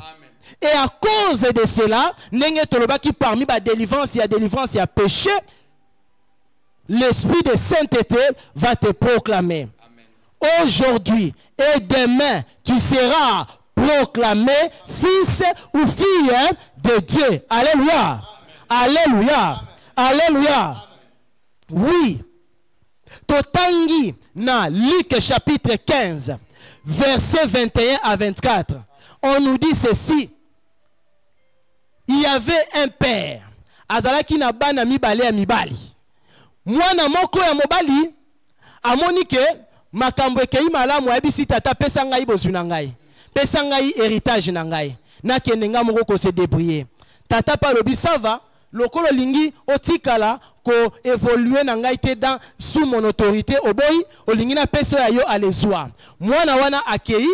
Et à cause de cela, nenge tolobaki parmi ba délivrance ya péché, l'esprit de sainteté va te proclamer. Aujourd'hui et demain, tu seras proclamé fils ou fille de Dieu. Alléluia. Alléluia. Alléluia. Oui. Totangi na Luc chapitre 15, versets 21 à 24. On nous dit ceci. Il y avait un père. Azalaki na bana mibale ya mibali. Mwana moko ya mobali amoni ke makambo ekei malamu ayebisi tata pesa ngai bozwi na ngai, pesa ngai héritage na ngai, nakende nga moko ko se débrouiller. Tata pa lobi sava lokolo lingi otikala ko évoluer na ngai te dans sous mon autorité oboyi olingi na pesa ya yo alezwa. Mwana wana akei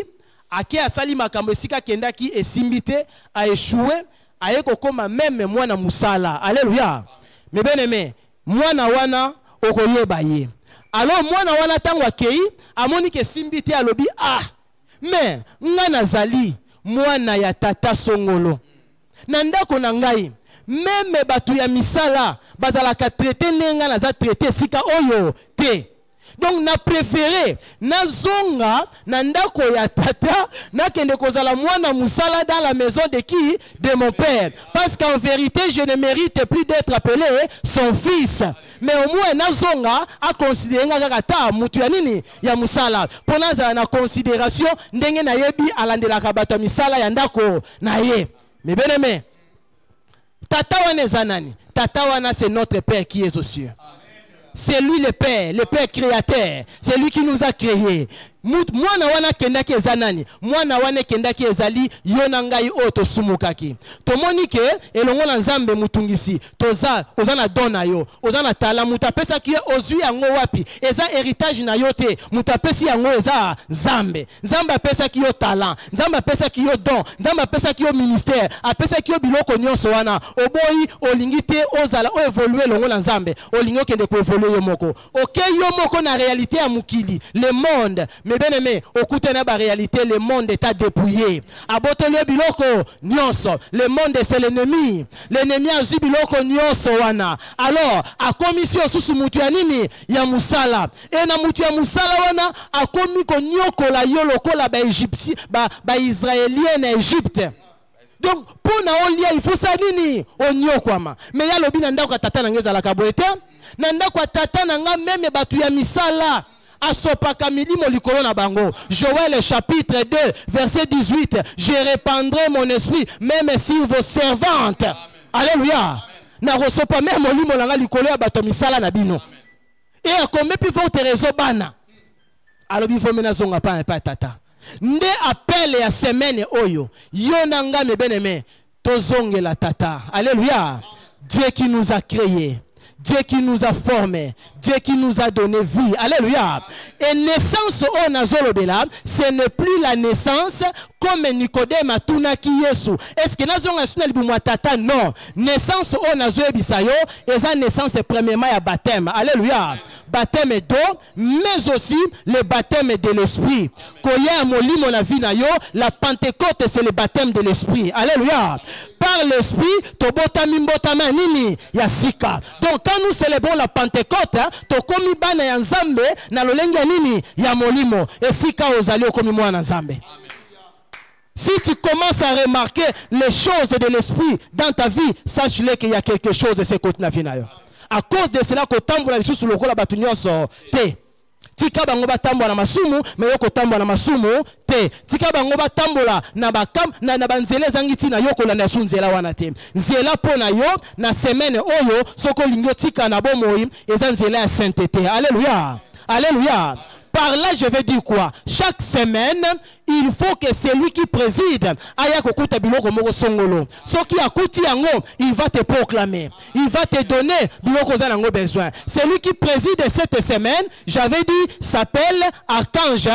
ake asali makambo esika kendaki esimbite a échoué aye kokoma même mwana musala. Alléluia. Mais bien aimé, mwana wana okoyeba ye. Alors mwana wana tango akei amoni ke simbite alobi ah mais nga nazali mwana ya tata songolo. Na ndako na ngai même batu ya misala bazalaka traité nenga naza traité sika oyo te. Donc na préféré na zonga na ndako ya tata na kende kozala mwana musala dans la maison de qui? De mon père. Parce qu'en vérité je ne mérite plus d'être appelé son fils. Mais au moins na zonga a considéré nga kata mutu ya nini ya musala. Pona za na considération ndenge na yebi alandelaka bato misala ya ndako na ye. Mais bien aimé, tata wana zanani? Tata wana c'est notre père qui est aux cieux. C'est lui le Père créateur. C'est lui qui nous a créés. Mwana wana kendaki ezanani. Mwana wana kendaki ezali yona ngai oto sumukaki. Tomoni ke elongo na Nzambe mutungisi. Toza ozana dona yo. Ozana tala mutapesa ki ozui yango wapi. Eza héritage na yote. Mutapesi yango eza Nzambe. Nzambe apesa ki yo talent. Nzambe apesa ki yo don. Nzambe apesa ki yo ministère. Apesa ki yo biloko nyonso wana. Oboyi olingi te ozala o évoluer longo na Nzambe. Olingi okende ko évoluer yo moko. OK yo moko na réalité ya mukili. Le monde. Mais bien aimé, okute na ba réalité, le monde est dépouillé. Abotole biloko nyonso. Le monde c'est l'ennemi. L'ennemi a zu biloko nyonso wana. Alors, a commission susu mutu ya nini ya musala. Et na mutu ya musala wana a komi ko nyokola yo lokola ba Égyptien, ba Israélien na Égypte. Donc, pour na olia il faut ça nini onyokwama. Mais ya lobi na ndako tata na ngeza la kaboete. Na ndako tata na nga meme batu ya misala. asopaka milimo likolo na bango. Joël chapitre 2 verset 18. Je répandrai mon esprit même sur vos servantes. Amen. Alléluia. Na resopa même molimo langa likolo ya bato misala na bino. Et à combien puis votre réseau bana. Alors il faut mena zonga pa tata. Nde appel ya semaine oyo. Yo nanga me beneme. Tozonge la tata. Alléluia. Dieu qui nous a créés. Dieu qui nous a formés, Dieu qui nous a donné vie. Alléluia. Et naissance au nazolobela, ce n'est plus la naissance comme Nicodème a tunaki Yesu. Est-ce que nous avons tata? Non. Naissance au nazoebisayo, et sa naissance est premièrement à baptême. Alléluia. Baptême d'eau, mais aussi le baptême de l'esprit. Koya moli mon avis na yo, la Pentecôte c'est le baptême de l'esprit. Alléluia. Par l'esprit, tobota mimbotama nini yasika. Donc quand nous célébrons la Pentecôte, tokomi bana ya nzambe na lolenge nini ya molimo. Et sika ozali okomi mwana nzambe. Si tu commences à remarquer les choses de l'esprit dans ta vie, sache-le qu'il y a quelque chose de ce côté na vie na yo. À cause de cela, que tambola lisusu lokola batu nyonso te. Tika bango batambola na masumu, mais yoko tambola na masumu te. Tika bango batambola na bakam na banzele zangiti na yoko la nasu nzela wana te. Nzela pona yo na semaine oyo soko lingyo tika na bomoi eza nzela ya sainteté. Alléluia. Alléluia. Par là, je vais dire quoi? Chaque semaine, il faut que celui qui préside aya kokuta biloko moko songolo. Ce qui a kuti yango, il va te proclamer. Il va te donner biloko za nango besoin. Celui qui préside cette semaine, j'avais dit, s'appelle Archange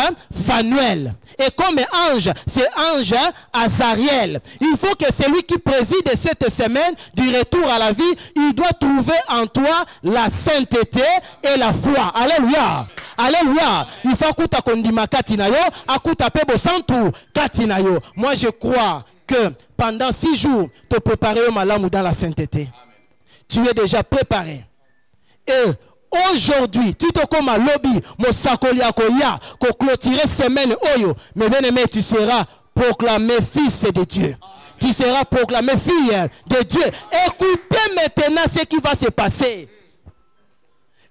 Phanuel. Et comme ange, c'est ange Azariel. Il faut que celui qui préside cette semaine du retour à la vie, il doit trouver en toi la sainteté et la foi. Alléluia. Alléluia. Il faut que tu kondima katinayo, akuta pebo santu katinayo. Moi je crois que pendant 6 jours, te préparer au malam dans la sainteté. Tu es déjà préparé. Et aujourd'hui, tu te comme à lobby, mosakoli akoya, ko clôturer semaine oyo, mais bien aimé, tu seras proclamé fils de Dieu. Tu seras proclamé fille de Dieu. Écoutez maintenant ce qui va se passer.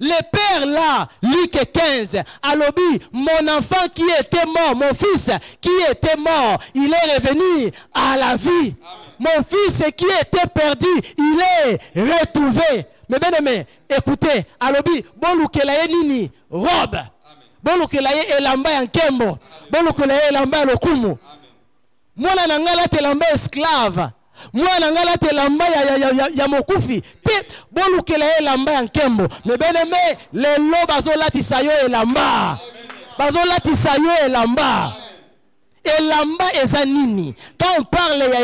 Le père là, Luc 15, à l'obit, mon enfant qui était mort, mon fils qui était mort, il est revenu à la vie. Amen. Mon fils qui était perdu, il est retrouvé. Mais bien aimé, écoutez, à l'obit, bon loukelaye nini, robe. Bon loukelaye elamba yankembo. Bon loukelaye elamba lokumu. Moi nangala te lamba esclave. Moi nangala te lamba ya mokufi te bolukela elamba ya nkembo mais bien aimé le lo bazolatisa yo elamba bazolatisa yo elamba elamba eza nini quand on parle ya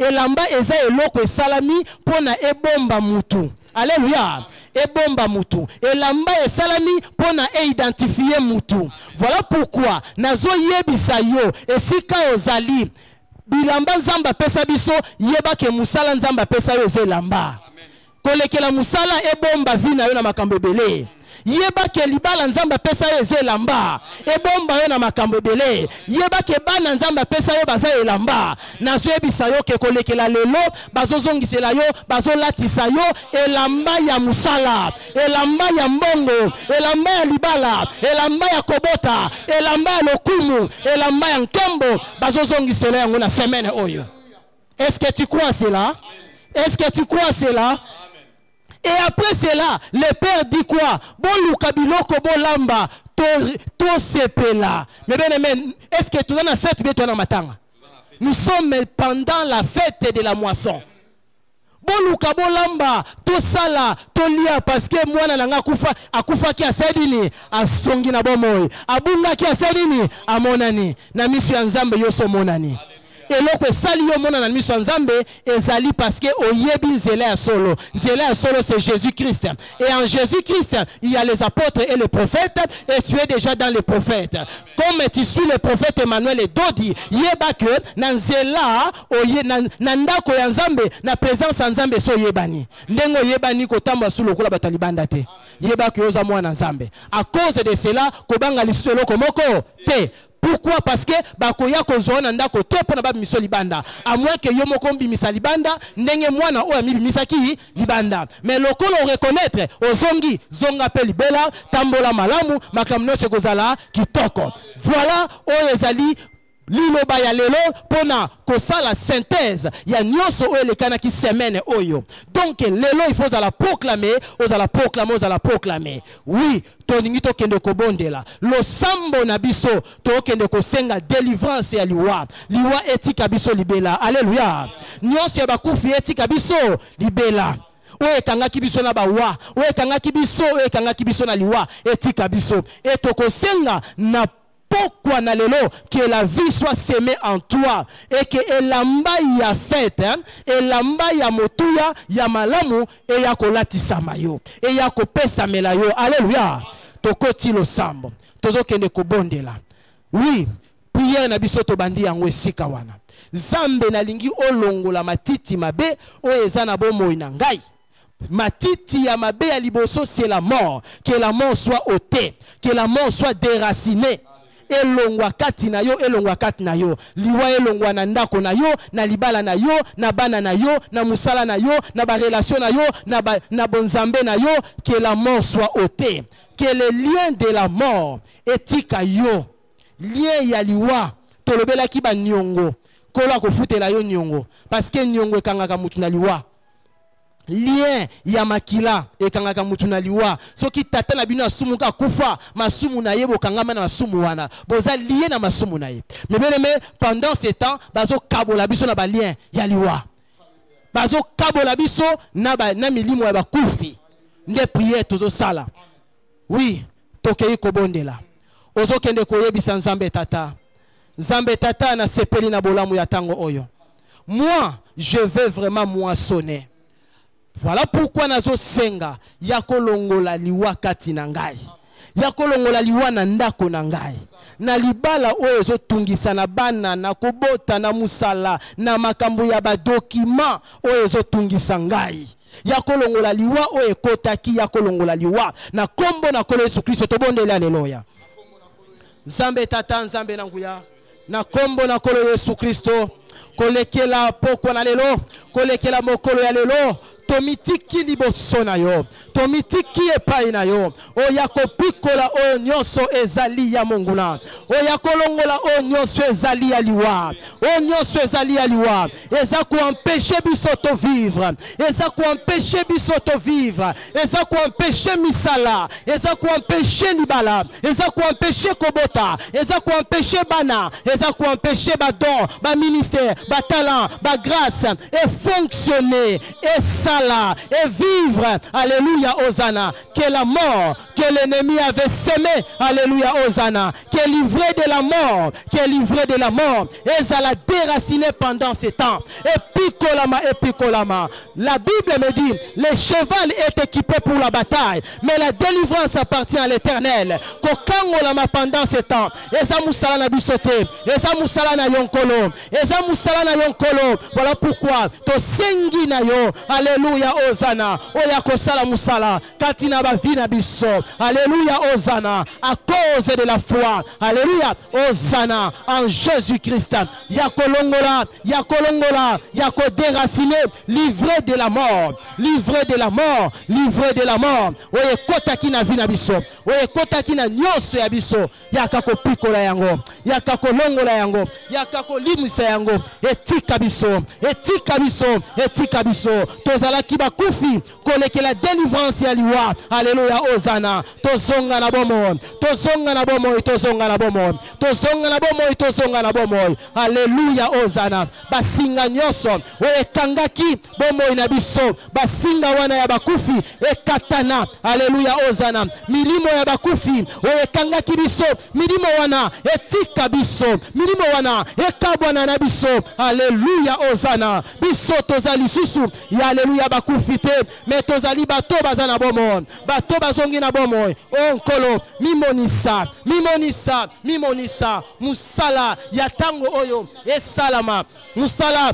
elamba eza eloko esalami pona ebomba mutu. Alléluia. Ebomba mutu. Elamba esalami pona identifier mutu. Voilà pourquoi nazo yebisa yo esika ozali bilamba nzamba pesa biso yeba ke musala nzamba pesa yo zelamba. Kolekela musala ebomba vina yo na makambo ebele. Yeba ke libala nzamba pesa yo zelamba. Ebomba yo na makambo ebele. Yeba ke bana nzamba pesa yo baza elamba. Nazo yebisa yo ke kolekela lelo bazozongisela yo bazolatisa yo elamba ya musala, elamba ya mbongo, elamba ya libala, elamba ya kobota, elamba ya lokumu, elamba ya nkembo bazozongisela yango na semaine oyo. Est-ce que tu crois cela? Est-ce que tu crois cela? Et après cela, le père dit quoi? Bon lukabiloko bon lamba to sepela. Mais bien aimé, est-ce que tu en as fait bien toi dans matanga? Nous sommes pendant la fête de la moisson. Bon lukabo lamba to sala to lia parce que moi na nga akufa ki asedini asongi na bomoi. Abunga ki asedini amonani na misu ya nzambe yoso monani. Et l'autre sali yo mona na miso nzambe ezali parce que oyebi nzela ya solo. Nzela ya solo c'est Jésus-Christ. Et en Jésus-Christ, il y a les apôtres et les prophètes et tu es déjà dans les prophètes. Comme tu suis le prophète Emmanuel et Dodi, yeba que na nzela oye na ndako ya nzambe na présence ya nzambe so yebani. Ndengo yebani ko tamba su lokola batalibanda te. yeba ke oza mwana nzambe. À cause de cela kobanga lisolo komoko te. Pourquoi? Parce que bakoya kozona ndako te pona ba miso libanda. À moins que yo moko mbimisa libanda ndenge mwana oya mibimisa ki libanda. Mais lokolo reconnaître ozongi zonga pe libela tambola malamu makamno se kozala kitoko. Voilà oyo ezali liloba ya lelo pona kosala synthèse ya nyonso oyo lekana ki semaine oyo. Donc lelo il faut la proclamer, osala proclamer. Oui, toningi to kende kobondela. Lo sambo na biso to kende kosenga délivrance ya liwa. Liwa etika biso libela. Alléluia. Nyonso ya bakufi etika biso libela. Oye kanga kibiso na bawa, oye kanga kibiso na liwa etika biso. Etoko senga na pourquoi na lelo que la vie soit semée en toi et que elamba ya fête elamba ya motuya ya malamu et ya kolatisa mayo et ya kopesa melayo. Alléluia. Tokoti lo sambo tozo kende kobondela. Oui, prière na biso to bandi yango esika wana. Zambe na lingi olongola matiti mabe o ezana bomoi na ngai. Matiti ya mabe ya liboso c'est la mort. Que la mort soit ôtée, que la mort soit déracinée. Elongwa kati na yo, elongwa kati na yo. Liwa elongwa na ndako na yo, na libala na yo, na bana na yo, na musala na yo, na ba relation na yo, na bonzambe na yo. Que la mort soit ôtée. Que le lien de la mort etika yo. Lien ya liwa tolobela ki ba nyongo. Kola ko futela yo nyongo. Parce que nyongo ekangaka mutu na liwa. Lien ya makila ekangaka mutu na liwa. Soki tata na bino asumuka kufa masumu na ye bokangama na masumu wana boza lié na masumu na ye. Mais bien aimé, pendant ce temps bazo kabola biso na ba lien ya liwa. Bazo kabola biso na milimo ya bakufi. Nde prière tozo sala. Oui, tokei kobondela. Ozo kende koyebisa Nzambe tata. Nzambe tata na sepeli na bolamu ya tango oyo. Moi, je veux vraiment moissonner. Voilà pourquoi nazo senga yako longola liwa kati na ngai. Yako longola liwa na ndako na ngai. Na libala oyo ezo tungisa na bana na kobota na musala na makambo ya ba document oyo ezo tungisa ngai. Yako longola liwa oyo ekotaki yako longola liwa na kombo na kolo Yesu Kristo to bondela leloya. Nzambe tata Nzambe na nguya na kombo na kolo Yesu Kristo kolekela poko na lelo kolekela mokolo ya lelo tomitiki liboso na yo tomitiki epai na yo oya kopikola oyo nyonso ezali ya monguna oya kolongola oyo nyonso ezali ya liwa oyo nyonso ezali ya liwa eza ko empêcher biso to vivre eza ko empêcher biso to vivre eza ko empêcher misala eza ko empêcher libala eza ko empêcher kobota eza ko empêcher bana eza ko empêcher ba don ba ministère ba talent ba grâce et fonctionner et sala et vivre. Alléluia, Hosanna. Que la mort que l'ennemi avait semé, alléluia, Hosanna, qui est livré de la mort, et ça l'a déraciné pendant ce temps. Et picolama. La Bible me dit, le cheval est équipé pour la bataille, mais la délivrance appartient à l'Éternel. Kokangolama pendant ce temps. Et ça moussala na bisote, et ça moussala na yonkolo, et ça moussala na yonkolo. Voilà pourquoi to sengi na yo, alléluia, Hosanna. Oya kosala moussala, katina ba vina biso. Alléluia, Hosanna, à cause de la foi. Alléluia, Hosanna, en Jésus-Christ. Yakolongola, yakolongola, yako déraciné, livré de la mort, livré de la mort, livré de la mort. Oye kota kina vina biso, oye kota kina nyoso ya biso, yakako pikola yango, yakako longola yango, yakako limisa yango, etika biso, etika biso, etika biso. Tozala kiba kufi, koleke la délivrance ya liwa. Alléluia, Hosanna. Tozonga na bomo, tozonga na bomo, tozonga na bomo, tozonga na bomo, tozonga na bomo. Alléluia, Hosanna. Basinga nyoso, oye kangaki bomo ina biso, basinga wana ya bakufi ekatana. Alléluia, Hosanna. Milimo ya bakufi oye kangaki biso, milimo wana etika biso, milimo wana ekabwana na biso. Alléluia, Hosanna. Biso tozali susu ya alléluia bakufi te, mais tozali bato bazana bomo, bato bazongi na bomo. Onkolo mimonisa, mimonisa, mimonisa musala ya tango oyo esalama, musala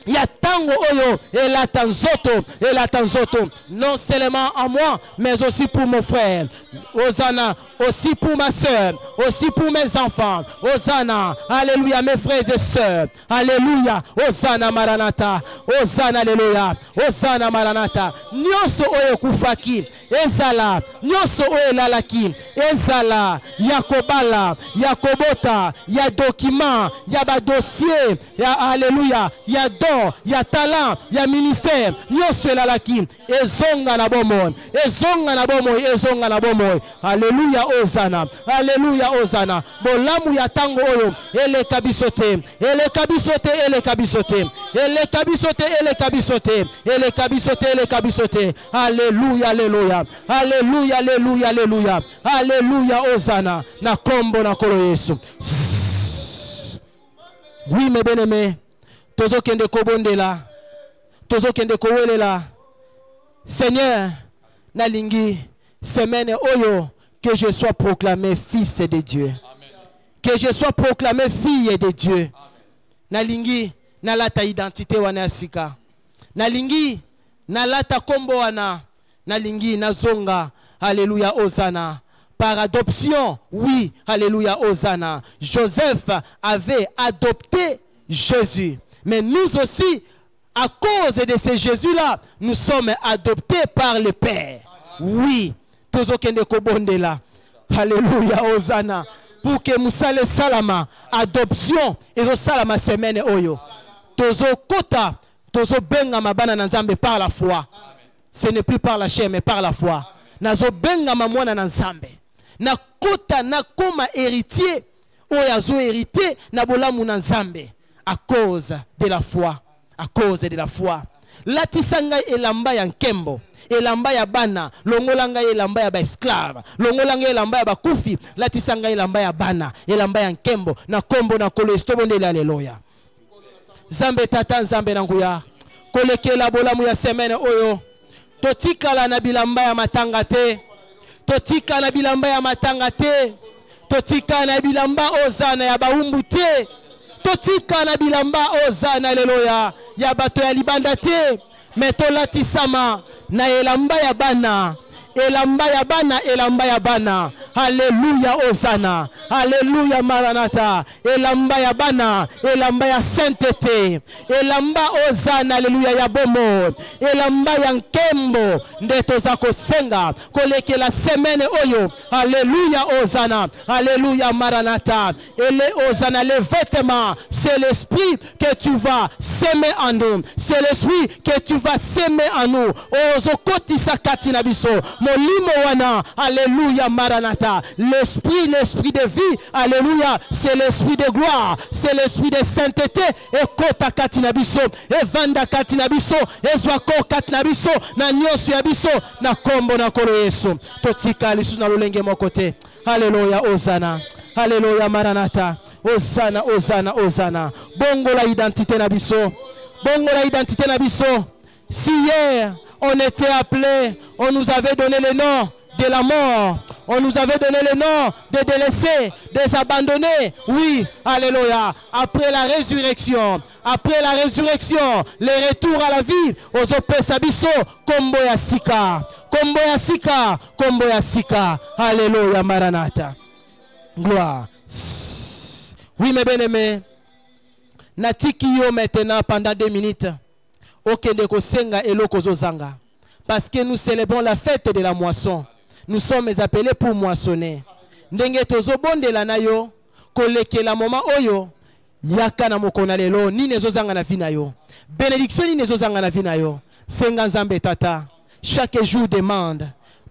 Ya tango oyo elatanzoto non seulement à moi mais aussi pour mon frère Hosanna, aussi pour ma soeur, aussi pour mes enfants. Hosanna, alléluia mes frères et sœurs. Alléluia, Hosanna Maranatha. Hosanna, alléluia. Hosanna Maranatha. Nyonso oyo kufaki ezala, nyonso oyo lalaki ezala, yakobala, yakobota, ya document, ya ba dossier, ya alléluia, ya don, ya talent, ya ministère, nyonso lalaki ezonga na bomoi, ezonga na bomoi, ezonga na bomoi. Alléluia, Hosanna. Alléluia, Hosanna. Bolamu ya tango oyo ele kabisote, ele kabisote, ele kabisote, ele kabisote, ele kabisote, ele kabisote, ele kabisote. Alléluia, alléluia. Alléluia, alléluia, alléluia. Alléluia, Hosanna. Na kombo na kolo Yesu. Oui, mes bien-aimés, tozo kende kobondela, tozo kende kowelela. Seigneur, nalingi semaine oyo que je sois proclamé fils de Dieu. Amen. Que je sois proclamé fille de Dieu. Amen. Nalingi nalata identité wana sika. Nalingi nalata kombo wana. Nalingi nazonga. Alléluia, Hosanna. Par adoption, oui, alléluia, Hosanna. Joseph avait adopté Jésus. Mais nous aussi, à cause de ce Jésus-là, nous sommes adoptés par le Père. Oui. Tozo kende kobondela. Alléluia, Hosanna. Pour que musale salama adoption et salama semaine oyo. Tozo kota, tozo benga mabana na Nzambe par la foi. Ce n'est plus par la chair mais par la foi. Nazo benga mamwana na Nzambe. Na kota na koma héritier oyazo hérité na bolamu na Nzambe à cause de la foi. À cause de la foi. Latisanga elamba ya nkembo. Elamba ya bana, longolanga elamba ya ba esclave, longolanga elamba ya bakufi, latisanga elamba ya bana, elamba ya nkembo, na kombo na kolo estobondela aleluya. Zambe tata nzambe na nguya, kolekela bolamu ya semaine oyo, totikala na bilamba ya matanga te, totika na bilamba ya matanga te, totika na bilamba ozana ya baumbu te, totika na bilamba ozana aleluya, ya bato ya libanda te, metolatisama na elamba ya bana, elamba ya bana, elamba ya bana. Alléluia, Hosanna. Alléluia, Maranatha. Elamba ya bana, elamba ya sainteté. Elamba Hosanna, alléluia ya bomo. Elamba ya nkembo ndeto za kosenga koleke la semaine oyo. Alléluia, Hosanna. Alléluia, Maranatha. Ele Hosanna, les vêtements, c'est l'esprit que tu vas s'aimer en nous. C'est l'esprit que tu vas s'aimer en nous. Ozokoti sakati na biso. Molimo wana. Alléluia, Maranatha. L'esprit, l'esprit de vie, alléluia, c'est l'esprit de gloire, c'est l'esprit de sainteté. Et kota katinabiso, et vanda katinabiso, et zwako katinabiso, na nyosu yabiso, na kombo na kolo Yesu. Totika lisu na lulenge mokote. Alléluia, Hosanna. Alléluia, Maranatha. Hosanna, Hosanna, Hosanna. Bongo la identité nabiso. Bongo la identité nabiso. Si hier on était appelé, on nous avait donné le nom de la mort, on nous avait donné le nom des délaissés, des abandonnés. Oui, alléluia. Après la résurrection, le retour à la vie, aux opesabiso, kombo ya sika, kombo ya sika, kombo ya sika. Alléluia, Maranatha. Gloire. Oui, mes bien-aimés, natiki yo maintenant pendant 2 minutes. Okende kosenga eloko zozanga. Parce que nous célébrons la fête de la moisson. Nous sommes appelés pour moissonner. Ndenge tozo bondela na yo, koleke la moment oyo, yaka na mokona lelo, ni nezo zanga na vina yo. Bénédiction ni nezo zanga na vina yo. Senga nzambe tata, chaque jour demande,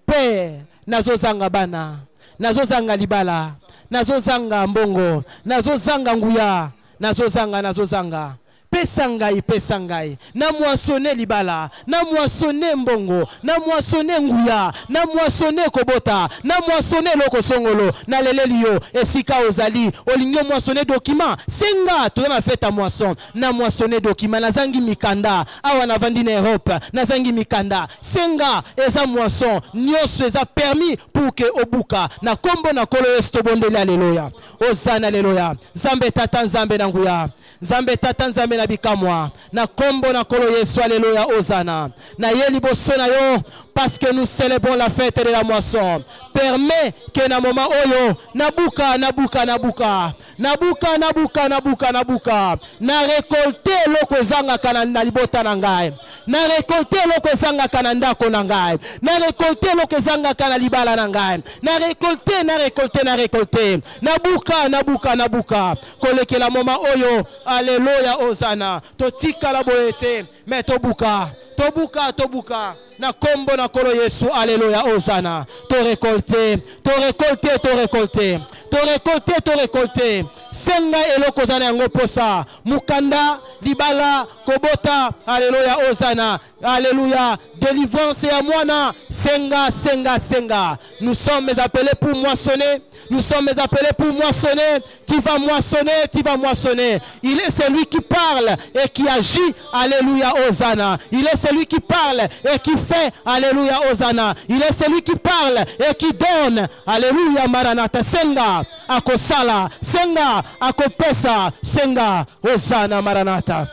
Père, nazo zanga bana, nazo zanga libala, nazo zanga mbongo, nazo zanga nguya, nazo zanga. Pesangai, na moissonner libala, na moissonner mbongo, na moissonner nguya, na moissonner kobota, na moissonner loko songolo, na lelelio, esika ozali, olingo moissonner document, senga, tu na fait ta moisson, na moissonner document, na zangi mikanda, awa na vandi na Europe, na zangi mikanda, senga, eza moisson, nyonso eza permis pour que obuka, na kombo na kolo estobondele, alléluia, Hosanna, alléluia, Zambe tata nzambe na nguya, Zambe tata nzambe na bikamwa na kombo na kolo Yesu alléluia Hosanna na ye liboso na yo parce que nous célébrons la fête de la moisson. Permet que na moment oyo nabuka na récolter loko zanga kana na libota na ngai, na récolter loko zanga kana ndako na ngai, na récolter loko zanga kana libala na ngai, na récolter nabuka koleke la moment oyo alléluia Hosanna totika la boete mais tobuka na kombo na kolo Yesu alléluia Hosanna to récolter senga eloko zana yango posa mukanda libala kobota alléluia Hosanna alléluia délivrance ya mwana senga nous sommes appelés pour moissonner. Tu vas moissonner. Il est celui qui parle et qui agit. Alléluia, Hosanna. Il est celui qui parle et qui fait. Alléluia, Hosanna. Il est celui qui parle et qui donne. Alléluia, Maranatha. Senga, akosala. Senga, akopesa. Senga, Hosanna, Maranatha.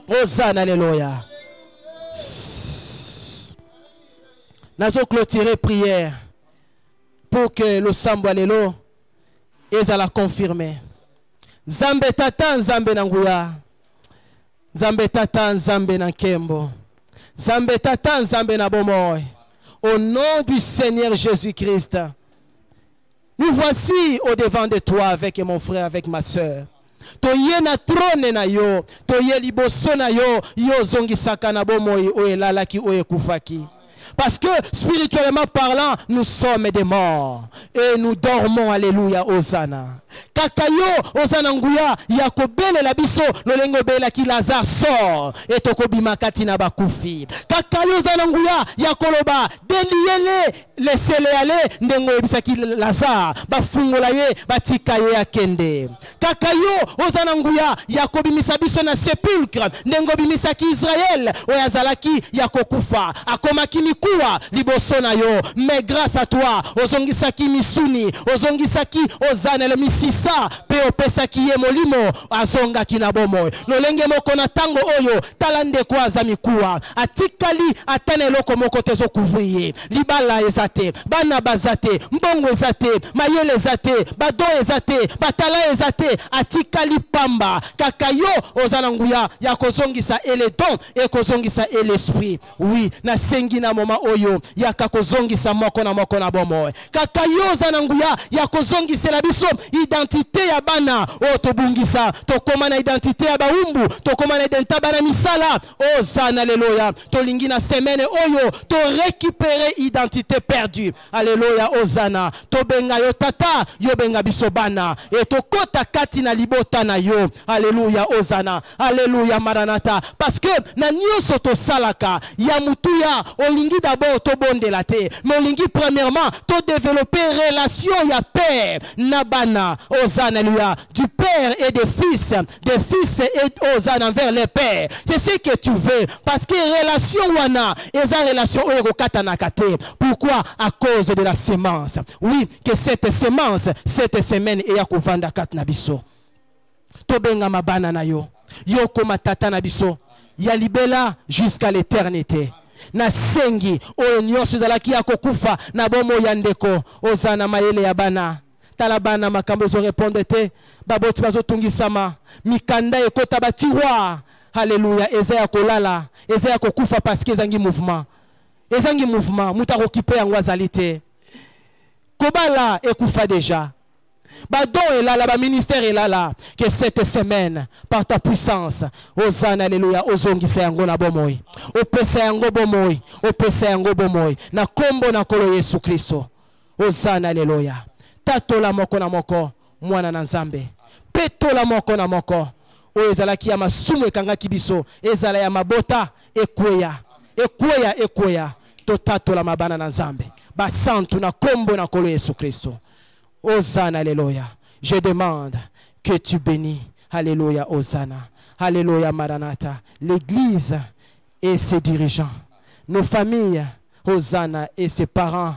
Hosanna, Alléluia. Nazo clôturer prière. Pour que le sambo alelo ezala confirmé. Nzambe tata nzambe na nguya. Nzambe tata nzambe na nkembo. Nzambe tata nzambe na bomoy. Au nom du Seigneur Jésus-Christ. Nous voici au devant de toi avec mon frère, avec ma soeur. Toye na trône na yo, toye liboso na yo, yo zongi sakana bomoy o elalaki o ekufaki. Parce que spirituellement parlant, nous sommes des morts. Et nous dormons, alléluia, Hosanna. Kakayo, Hosanna nguya, yakobele la biso, lolengo bela ki Lazare sort. Et tokobima katina bakufi. Kakayo, Hosanna nguya, yakoloba, deliele, laissez-le aller, ndengo ebisa ki Lazare, bafungola ye, batika ye akende. Kakayo, Hosanna nguya, yakobimisa biso na sépulcre, ndengo bimisa ki Israël, oyazalaki, yakokufa, akomakini kuwa liboso na yo, mais grâce à toi ozongisaki misuni, ozongisaki ozana le misisa pe opesaki ye molimo azongaki na bomoy lolenge moko na tango oyo talande kwa azami kuwa atikali atane loko moko tezo couvrir libala ezate bana bazate mbongo ezate mayele ezate bado ezate batala ezate atikali pamba kakayo ozana nguya ya kozongisa ele don et kozongisa l'esprit. Oui na sengi na moma oyo ya kakozongisa moko na bomoy kakayoza na nguya ya kozongisa la biso identité ya bana o tobungisa tokoma na identité ya baumbu tokoma na identité bana misala Hosanna alléluia tolingi na semaine oyo to récupérer identité perdue alléluia Hosanna tobenga yo tata yo benga biso bana et tokota kati na libota na yo alléluia Hosanna alléluia Maranatha parce que na nyoso to salaka ya mutuya olingi d'abord to bondela te mais olingi premièrement to développer relation ya père nabana Hosanna alléluia du père et des fils et Hosanna envers les pères c'est ce que tu veux parce que relation wana eza relation oyo kokata na kate pourquoi à cause de la sémence oui que cette sémence cette semaine eya kovanda kat na biso to benga mabana na yo yo koma tata na biso ya libela jusqu'à l'éternité na sengi oyo nyonso ezalaki ya kokufa na bomo ya ndeko Hosanna mayele ya bana tala bana makambo zo répondre te baboti bazotungisama mikanda ekota batiroir alléluia eza ya kolala eza ya kokufa parce que ezangi mouvement muta occupé yango azali te kobala ekufa déjà Badon est là, ba ministère est là, que cette semaine, par ta puissance, Hosanna, alléluia, ozongisa yango na bomoy, opesa yango bomoy, na kombo na kolo Yesu Kristo, Hosanna, alléluia, tato la moko na moko, mwana na nzambe, peto la moko na moko, o ezala ki ya masumu ekanga kibiso, ezala ya mabota, ekweya, to tato la mabana na nzambe, ba santu na kombo na kolo Yesu Kristo. Hosanna, alléluia. Je demande que tu bénis. Alléluia, Hosanna. Alléluia, Maranatha. L'église et ses dirigeants. Nos familles, Hosanna, et ses parents.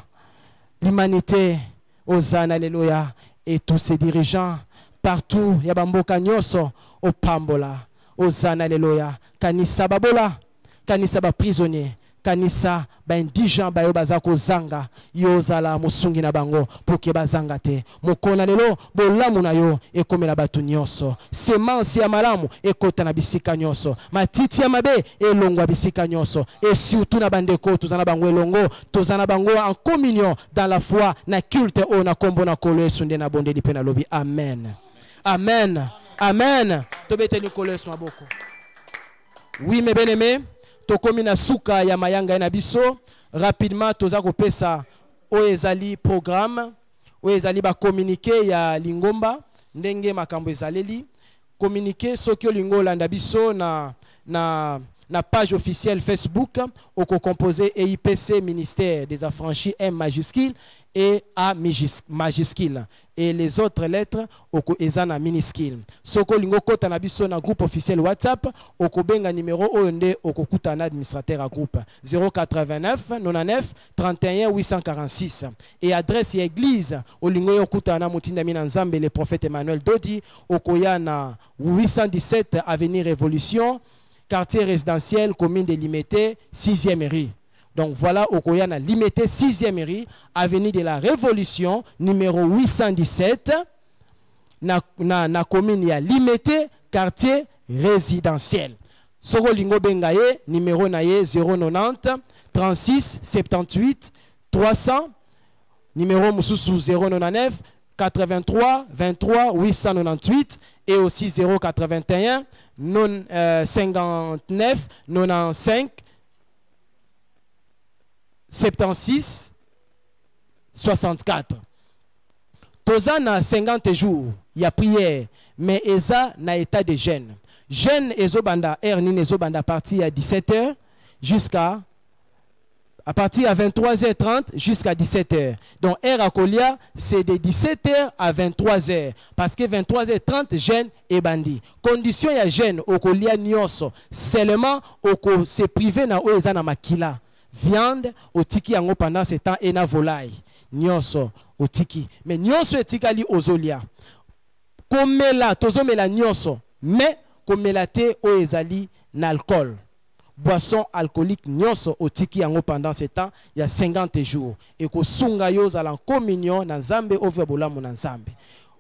L'humanité, Hosanna, alléluia. Et tous ses dirigeants. Partout, Yabamboka Nyoso, au Pambola. ozana leloya kanisa babola kanisa ba prisonnier kanisa ba indigent bayo bazako zanga yo zala musungi na bango poke bazanga te mokona lelo bolamu na yo ekomela batu nyonso semence ya malamu ekota na bisika nyonso matiti ya mabe elongwa bisika nyonso et surtout na bandeko tozana bango elongo tozana bango en communion dans la foi na culte o na kombo na kolo esunde na bondeli pe na lobi amen amen amen tobete ni kolo esu maboko. Oui mes bien-aimés, tokomi na suka ya mayanga na biso rapidement toza kopesa oezali programme oezali ba communiquer ya lingomba ndenge makambo ezaleli communiquer soki olingo landa biso na page officielle Facebook oko composé EIPC ministère des affranchis M majuscule et A majuscule et les autres lettres oko ezana minuscule. Soko lingo kota na biso na groupe officiel WhatsApp oko benga numéro onde oko kuta na administrateur à groupe 089 99 31 846 et adresse église olingo yokuta na mutinda mina nzambe le prophète Emmanuel Dodi oko ya na 817 avenue Révolution quartier résidentiel commune de Limete 6e rue. Donc voilà Okoyana Limete 6e rue avenue de la Révolution numéro 817 na commune ya Limete quartier résidentiel. Soko lingo bengaye numéro naye 090 36 78 300 numéro mususu 099 83 23 898 et aussi 081 59 95 76 64. Tozana 50 jours, il y a prière, mais eza na état de jeûne. Jeûne ezobanda erni ezobanda à partir à 17h jusqu'à à partir à 23h30 jusqu'à 17h. Donc, R à Kolia, c'est de 17h à 23h. Parce que 23h30, jeûne et bandi. Condition ya jeûne, au Kolia nyonso. Seulement, au se privé na oeza na makila. Viande, au tiki yango pendant ce temps, et na volaille. Nyonso, au tiki. Mais nyonso et tika li ozolia. Komela, tozomela nyonso. Mais, komela te oezali na alcool. Boisson alcoolique nyonso otiki yango pendant ce temps il y a 50 jours et ko sunga yo za la communion na nzambe ovebola mo na nzambe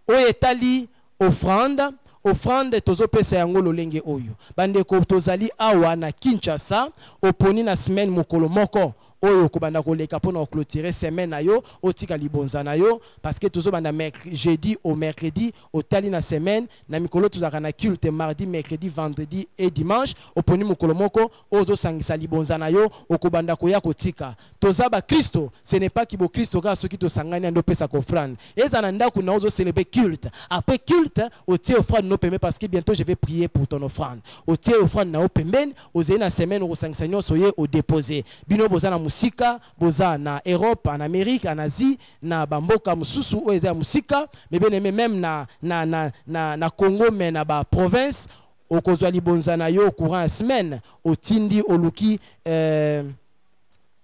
o etali offrande tozo pesa yango lolenge oyo bande ko tozali awa na Kinshasa oponi na semaine mokolo moko oyo ko banda ko leka pona clôturer semaine na yo otika libonza na yo parce que tozo banda jeudi au mercredi otali na semaine na mikolo tozaka na culte mardi mercredi vendredi et dimanche oponi mokolo moko ozo sangisa libonza na yo okobanda ko ya kotika toza ba Kristo ce n'est pas ki bo Kristo ka soki to sangani ndo pesa ko offrande ezana ndako na ozo célébrer culte après culte otie offrande no pembe parce que bientôt je vais prier pour ton offrande otie offrande na opemben oze na semaine o sangisa nyoso ye o déposer bino bozana musika boza na Europe en Amérique en Asie na bamboka mususu o eza musika mais bien même na Congo mais na ba province o kozwa libonza na yo courant semaine o tindi oluki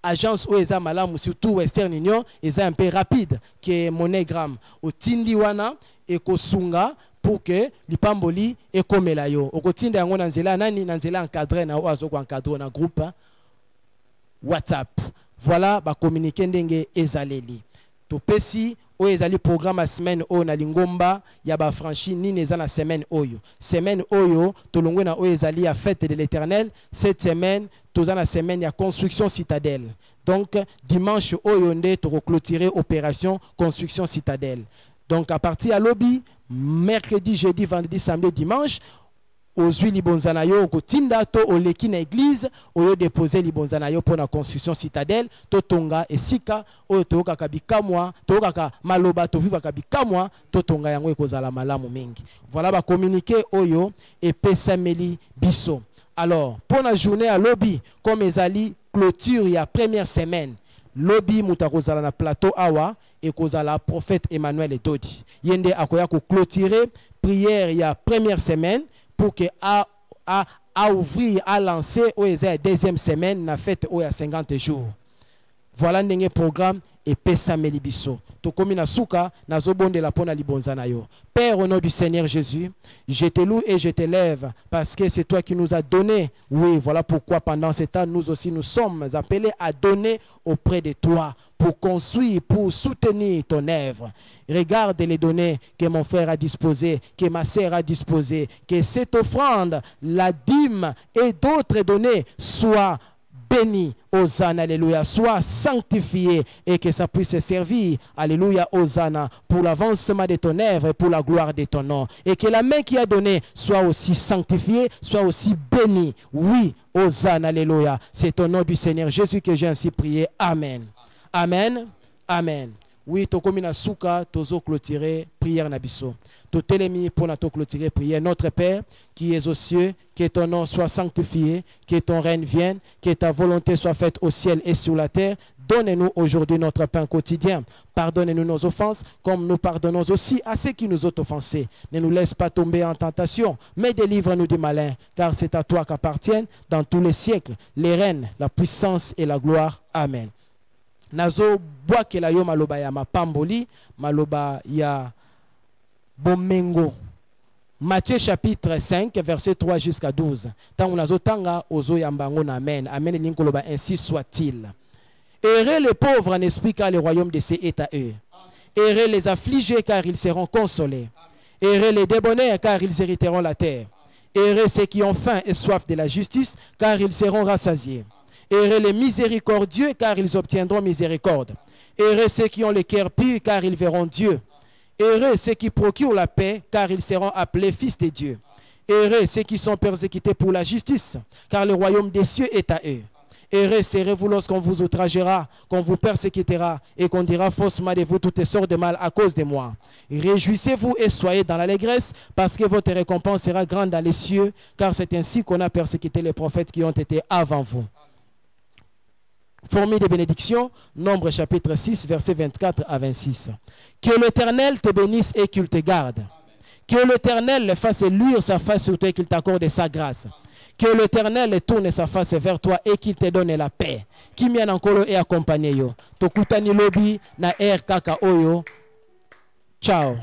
agence OESA malamu surtout Western Union eza un peu rapide que MoneyGram o tindi wana e kosunga pour que lipamboli e komela yo okotinda yango na nzela nani na nzela encadré na oazo ko encadré na groupe WhatsApp. Voilà ba communiquer ndenge ezaleli topesi oyo ezali programme a semaine oyo na lingomba ya ba franchi nini eza na semaine oyo tolongwe na oyo ezali ya fête de l'Éternel. Cette semaine toza na semaine ya construction citadelle, donc dimanche oyo nde toko clôturer opération construction citadelle. Donc à partir à lobby mercredi jeudi vendredi samedi dimanche ozwi libonza yo kotinda to oleki na église oyo déposer libonza yo pour la construction citadelle to tonga esika oyo tokaka bikamwa tokaka maloba to vivaka bikamwa to tonga yango ekozala malamu mingi. Voilà ba communiquer oyo et pesameli biso. Alors pour la journée à lobby comme ezali clôture ya première semaine lobby mutakozala na plateau awa et kozala prophète Emmanuel Dodi yende akoya ko clôturer prière ya première semaine pour que à ouvrir, à lancer, ou deuxième semaine, na fête ou 50 jours. Voilà le programme et pesa melibiso. To komi na suka na zobonde la pona libonza na yo. Père, au nom du Seigneur Jésus, je te loue et je t'élève parce que c'est toi qui nous as donné. Oui, voilà pourquoi pendant ce temps, nous aussi nous sommes appelés à donner auprès de toi pour construire, pour soutenir ton œuvre. Regarde les données que mon frère a disposées, que ma sœur a disposées, que cette offrande, la dîme et d'autres données soient bénies. Hosanna, alléluia, soient sanctifiées et que ça puisse servir, alléluia, Hosanna, pour l'avancement de ton œuvre et pour la gloire de ton nom. Et que la main qui a donné soit aussi sanctifiée, soit aussi bénie. Oui, Hosanna, alléluia. C'est au nom du Seigneur Jésus que j'ai ainsi prié. Amen. Amen. Amen. Oui, tokomi na souka, tozo clôturer prière na biso. To telemi pour na to clôturer prière. Notre Père qui es aux cieux, que ton nom soit sanctifié, que ton règne vienne, que ta volonté soit faite au ciel et sur la terre. Donne-nous aujourd'hui notre pain quotidien. Pardonne-nous nos offenses, comme nous pardonnons aussi à ceux qui nous ont offensés. Ne nous laisse pas tomber en tentation, mais délivre-nous du malin, car c'est à toi qu'appartiennent dans tous les siècles les règnes, la puissance et la gloire. Amen. Nazo bwakela yo maloba ya mapamboli, maloba ya bomengo. Matthieu chapitre 5 verset 3 jusqu'à 12. Tango nazo tanga ozo yambango na amen. Amen linkoloba ainsi soit-il. Heureux les pauvres en esprit car le royaume de cieux est à eux. Heureux les affligés car ils seront consolés. Heureux les débonnaires car ils hériteront la terre. Heureux ceux qui ont faim et soif de la justice car ils seront rassasiés. Heureux les miséricordieux, car ils obtiendront miséricorde. Heureux ceux qui ont le cœur pur, car ils verront Dieu. Heureux ceux qui procurent la paix, car ils seront appelés fils de Dieu. Heureux ceux qui sont persécutés pour la justice, car le royaume des cieux est à eux. Heureux serez-vous lorsqu'on vous outragera, qu'on vous persécutera, et qu'on dira faussement de vous toutes sortes de mal à cause de moi. Réjouissez-vous et soyez dans l'allégresse, parce que votre récompense sera grande dans les cieux, car c'est ainsi qu'on a persécuté les prophètes qui ont été avant vous. Formule de bénédiction, Nombre chapitre 6, versets 24 à 26. Que l'Éternel te bénisse et qu'il te garde. Que l'Éternel fasse luire sa face sur toi et qu'il t'accorde sa grâce. Que l'Éternel tourne sa face vers toi et qu'il te donne la paix. Qui m'y ankolo et accompagné yo. Tokutani lobi na kaka oyo. Ciao.